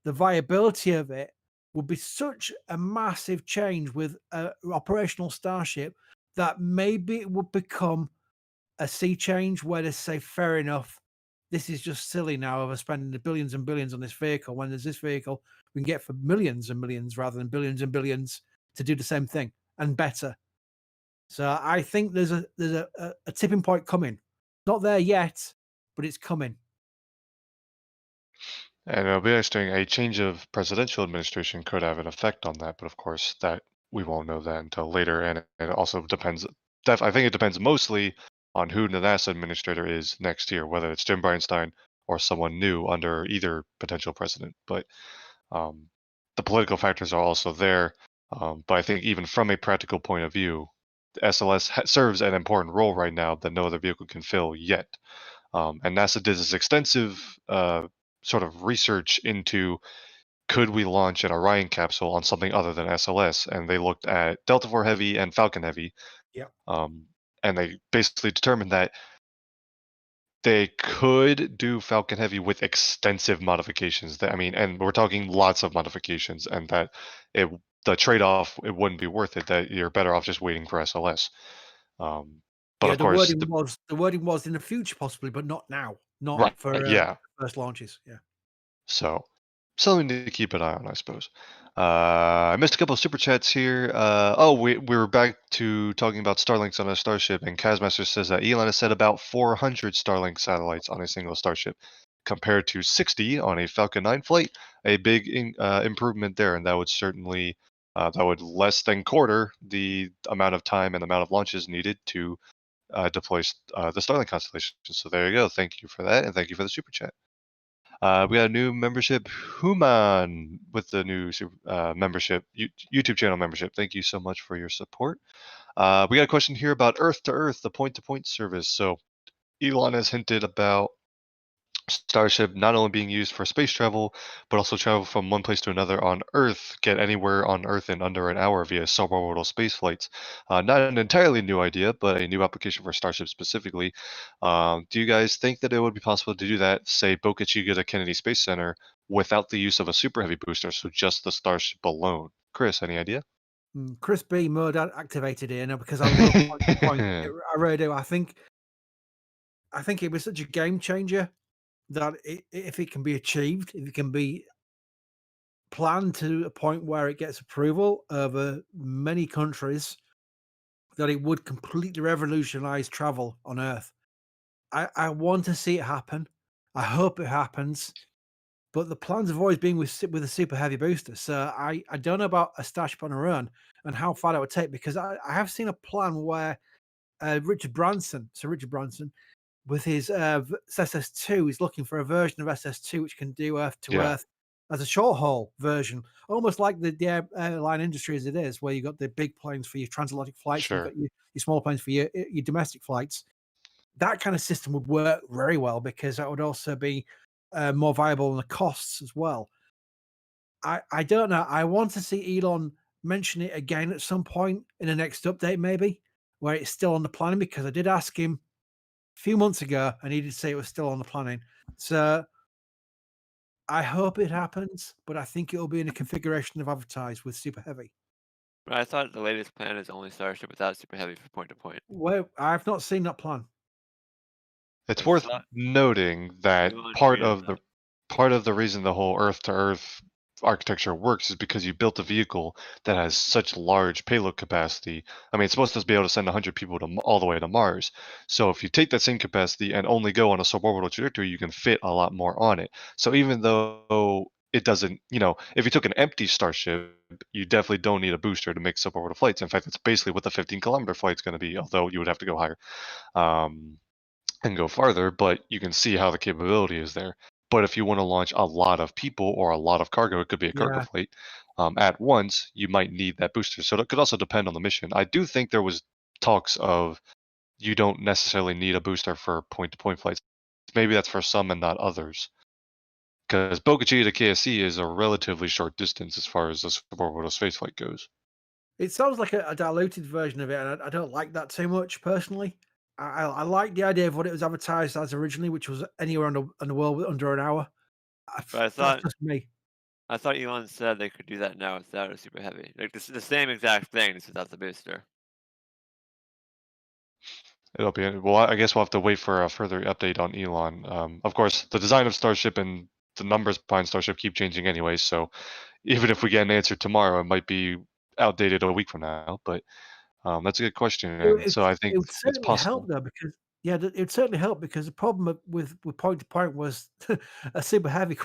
the viability of it would be such a massive change with operational Starship that maybe it would become a sea change where they say, fair enough, this is just silly now of us spending the billions and billions on this vehicle when there's this vehicle we can get for millions and millions rather than billions and billions to do the same thing and better. So I think there's a tipping point coming. Not there yet, but it's coming. And it'll be interesting. A change of presidential administration could have an effect on that, but of course, that we won't know that until later. And it also depends. I think it depends mostly on who the NASA administrator is next year, whether it's Jim Bridenstine or someone new under either potential president. But the political factors are also there. But I think even from a practical point of view, SLS serves an important role right now that no other vehicle can fill yet. And NASA did this extensive sort of research into could we launch an Orion capsule on something other than SLS, and they looked at Delta IV Heavy and Falcon Heavy. Yeah. And they basically determined that they could do Falcon Heavy with extensive modifications. And we're talking lots of modifications, and that the trade-off, it wouldn't be worth it. That you're better off just waiting for SLS. But of course, the wording was in the future possibly, but not now. Not right, for first launches. Yeah. So something to keep an eye on, I suppose. I missed a couple of super chats here. We were back to talking about Starlinks on a Starship, and Kazmaster says that Elon has said about 400 Starlink satellites on a single Starship, compared to 60 on a Falcon 9 flight. A big improvement there, and that would certainly less than quarter the amount of time and amount of launches needed to deploy the Starlink constellation. So there you go. Thank you for that, and thank you for the super chat. We got a new membership, Human, with the new membership, YouTube channel membership. Thank you so much for your support. We got a question here about Earth to Earth, the point-to-point service. So Elon has hinted about Starship not only being used for space travel, but also travel from one place to another on Earth, get anywhere on Earth in under an hour via suborbital space flights. Not an entirely new idea, but a new application for Starship specifically. Do you guys think that it would be possible to do that, say Boca Chica to Kennedy Space Center, without the use of a Super Heavy booster, so just the Starship alone? Chris, any idea? Chris B mode activated here now because I love point to point. I really do. I think it was such a game changer that if it can be achieved, if it can be planned to a point where it gets approval over many countries, that it would completely revolutionize travel on Earth. I want to see it happen. I hope it happens. But the plans have always been with a Super Heavy booster. So I don't know about a Starship on her own and how far that would take, because I have seen a plan where Richard Branson, with his SS2, is looking for a version of SS2 which can do Earth to Earth as a short haul version, almost like the airline industry as it is, where you've got the big planes for your transatlantic flights, Sure. you've got your small planes for your domestic flights. That kind of system would work very well, because that would also be more viable in the costs as well. I don't know. I want to see Elon mention it again at some point in the next update, maybe, where it's still on the planning, because I did ask him a few months ago and he did say it was still on the planning. So I hope it happens, but I think it'll be in a configuration of advertised with Super Heavy. But I thought the latest plan is only Starship without Super Heavy for point-to-point. Well, I've not seen that plan. It's worth noting that part of the reason the whole Earth-to-Earth architecture works is because you built a vehicle that has such large payload capacity. I mean, it's supposed to be able to send 100 people all the way to Mars. So if you take that same capacity and only go on a suborbital trajectory, you can fit a lot more on it. So even though it doesn't, if you took an empty Starship, you definitely don't need a booster to make suborbital flights. In fact, that's basically what the 15-kilometer flight's going to be, although you would have to go higher and go farther, but you can see how the capability is there. But if you want to launch a lot of people or a lot of cargo, it could be a cargo Yeah. flight, at once, you might need that booster. So it could also depend on the mission. I do think there was talks of you don't necessarily need a booster for point-to-point flights. Maybe that's for some and not others. Because Boca Chica to KSC is a relatively short distance as far as the suborbital spaceflight goes. It sounds like a diluted version of it, and I don't like that too much personally. I like the idea of what it was advertised as originally, which was anywhere in the world with under an hour. But I That's thought just me. Elon said they could do that now without a super heavy. Like the same exact thing, just without the booster. It'll be well. I guess we'll have to wait for a further update on Elon. Of course, the design of Starship and the numbers behind Starship keep changing anyway. So even if we get an answer tomorrow, it might be outdated a week from now. But that's a good question, and so I think It would it's certainly help possible. though, because yeah, it would certainly help because the problem with point to point was a super heavy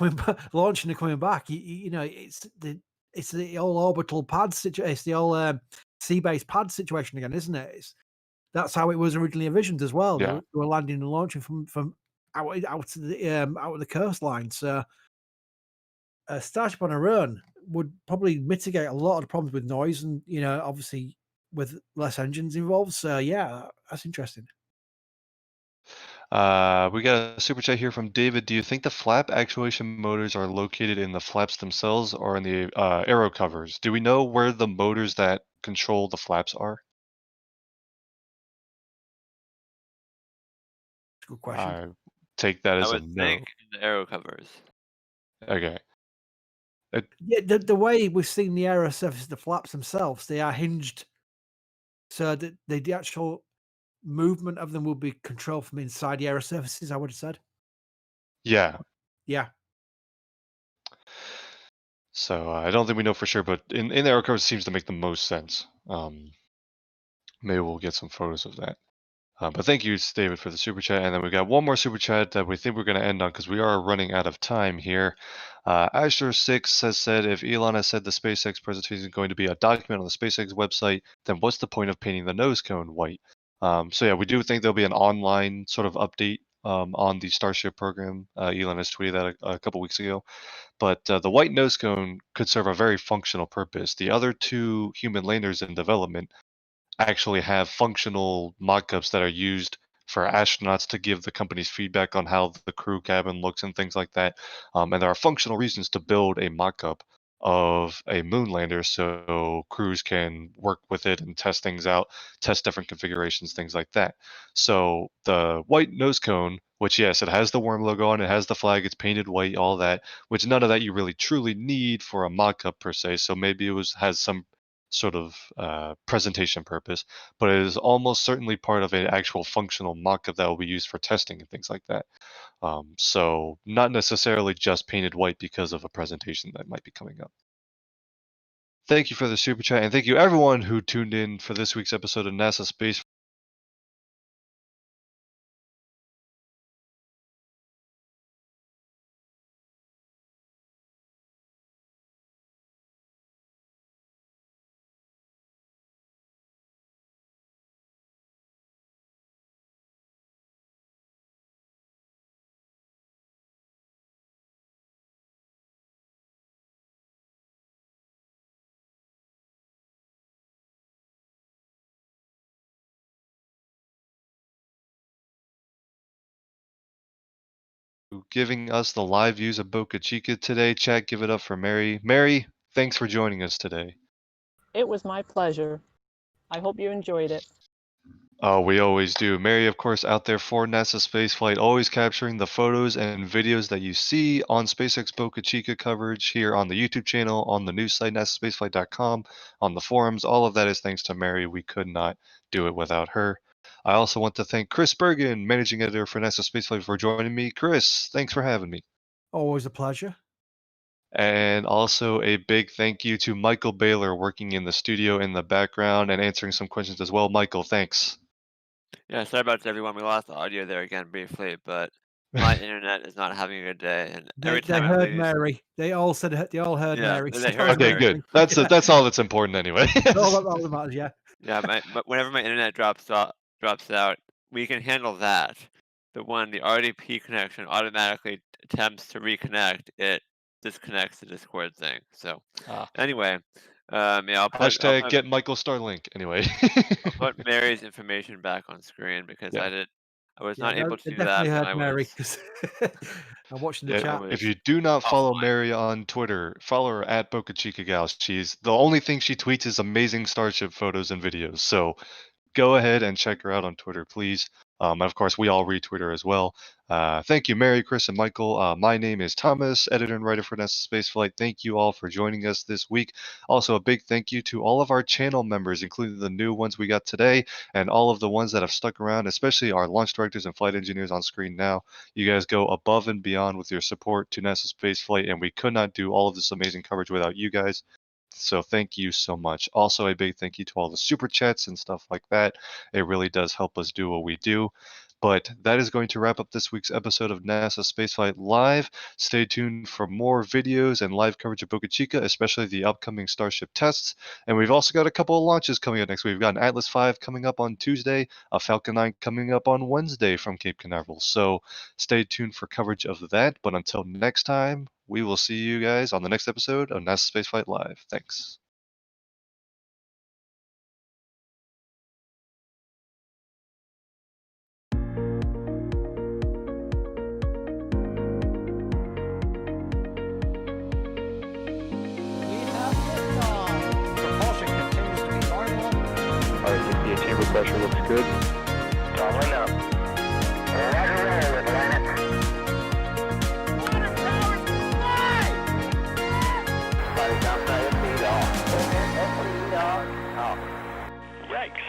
launching and coming back. It's the old orbital pad situation. It's the old sea based pad situation again, isn't it? That's how it was originally envisioned as well. They Yeah. were landing and launching from out of the coastline. So a Starship on a run would probably mitigate a lot of the problems with noise and, obviously with less engines involved. So yeah, that's interesting. We got a super chat here from David. Do you think the flap actuation motors are located in the flaps themselves or in the aero covers? Do we know where the motors that control the flaps are? Good question. I take that I as a would think no. in the aero covers. Okay. Yeah, the way we've seen the aero surface, the flaps themselves, they are hinged, so that the actual movement of them will be controlled from inside the aero surfaces. I would have said, Yeah. yeah. So I don't think we know for sure, but in the aero covers seems to make the most sense. Maybe we'll get some photos of that. But thank you, David, for the super chat. And then we got one more super chat that we think we're going to end on because we are running out of time here. Asher6 has said, if Elon has said the SpaceX presentation is going to be a document on the SpaceX website, then what's the point of painting the nose cone white? So yeah, we do think there'll be an online sort of update on the Starship program. Elon has tweeted that a couple weeks ago. But the white nose cone could serve a very functional purpose. The other two human landers in development actually have functional mock-ups that are used for astronauts to give the company's feedback on how the crew cabin looks and things like that. And there are functional reasons to build a mock-up of a moon lander so crews can work with it and test things out, test different configurations, things like that. So the white nose cone, which yes, it has the worm logo on it, has the flag, it's painted white, all that, which none of that you really truly need for a mock-up per se. So maybe has some sort of presentation purpose, but it is almost certainly part of an actual functional mock-up that will be used for testing and things like that. So not necessarily just painted white because of a presentation that might be coming up. Thank you for the super chat, and thank you everyone who tuned in for this week's episode of NASA Space. Giving us the live views of Boca Chica today. Chat, give it up for Mary. Mary, thanks for joining us today. It was my pleasure. I hope you enjoyed it. Oh, we always do. Mary, of course, out there for NASA Spaceflight, always capturing the photos and videos that you see on SpaceX Boca Chica coverage here on the YouTube channel, on the news site, NASASpaceflight.com, on the forums. All of that is thanks to Mary. We could not do it without her. I also want to thank Chris Bergin, Managing Editor for NASA Spaceflight, for joining me. Chris, thanks for having me. Always a pleasure. And also a big thank you to Michael Baylor, working in the studio in the background and answering some questions as well. Michael, thanks. Yeah, sorry about everyone. We lost the audio there again briefly, but my internet is not having a good day, and every They time I heard lose, Mary. They all said they all heard Yeah, Mary. they so heard Okay, Mary. good. That's all that's important anyway. all that matters. Yeah. yeah, whenever my internet drops out, we can handle that. But when the RDP connection automatically attempts to reconnect, it disconnects the Discord thing. So Ah. anyway, yeah, Hashtag get Michael Starlink. Anyway. I'll put Mary's information back on screen because Yeah. I was Yeah, not able to they do that definitely when heard I Mary was. because I'm watching the Yeah, chat. if you do not follow offline. Mary on Twitter, follow her at Boca Chica Gals. She's the only thing she tweets is amazing Starship photos and videos. So go ahead and check her out on Twitter, please. And of course, we all retweet her as well. Thank you, Mary, Chris, and Michael. My name is Thomas, editor and writer for NASASpaceflight. Thank you all for joining us this week. Also, a big thank you to all of our channel members, including the new ones we got today, and all of the ones that have stuck around, especially our launch directors and flight engineers on screen now. You guys go above and beyond with your support to NASA Spaceflight, and we could not do all of this amazing coverage without you guys. So thank you so much. Also, a big thank you to all the super chats and stuff like that. It really does help us do what we do. But that is going to wrap up this week's episode of NASA Spaceflight Live. Stay tuned for more videos and live coverage of Boca Chica, especially the upcoming Starship tests. And we've also got a couple of launches coming up next week. We've got an Atlas V coming up on Tuesday, a Falcon 9 coming up on Wednesday from Cape Canaveral. So stay tuned for coverage of that. But until next time, we will see you guys on the next episode of NASA Spaceflight Live. Thanks. Propulsion continues to be normal. The chamber pressure looks good. Following up. Roger, roll, Atlanta. Flight outside of speed off. Yikes!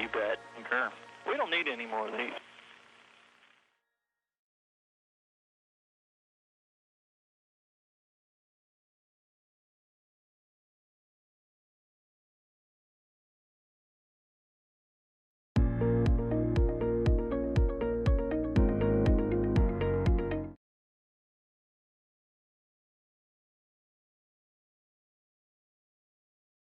You bet. Concur. We don't need any more of these.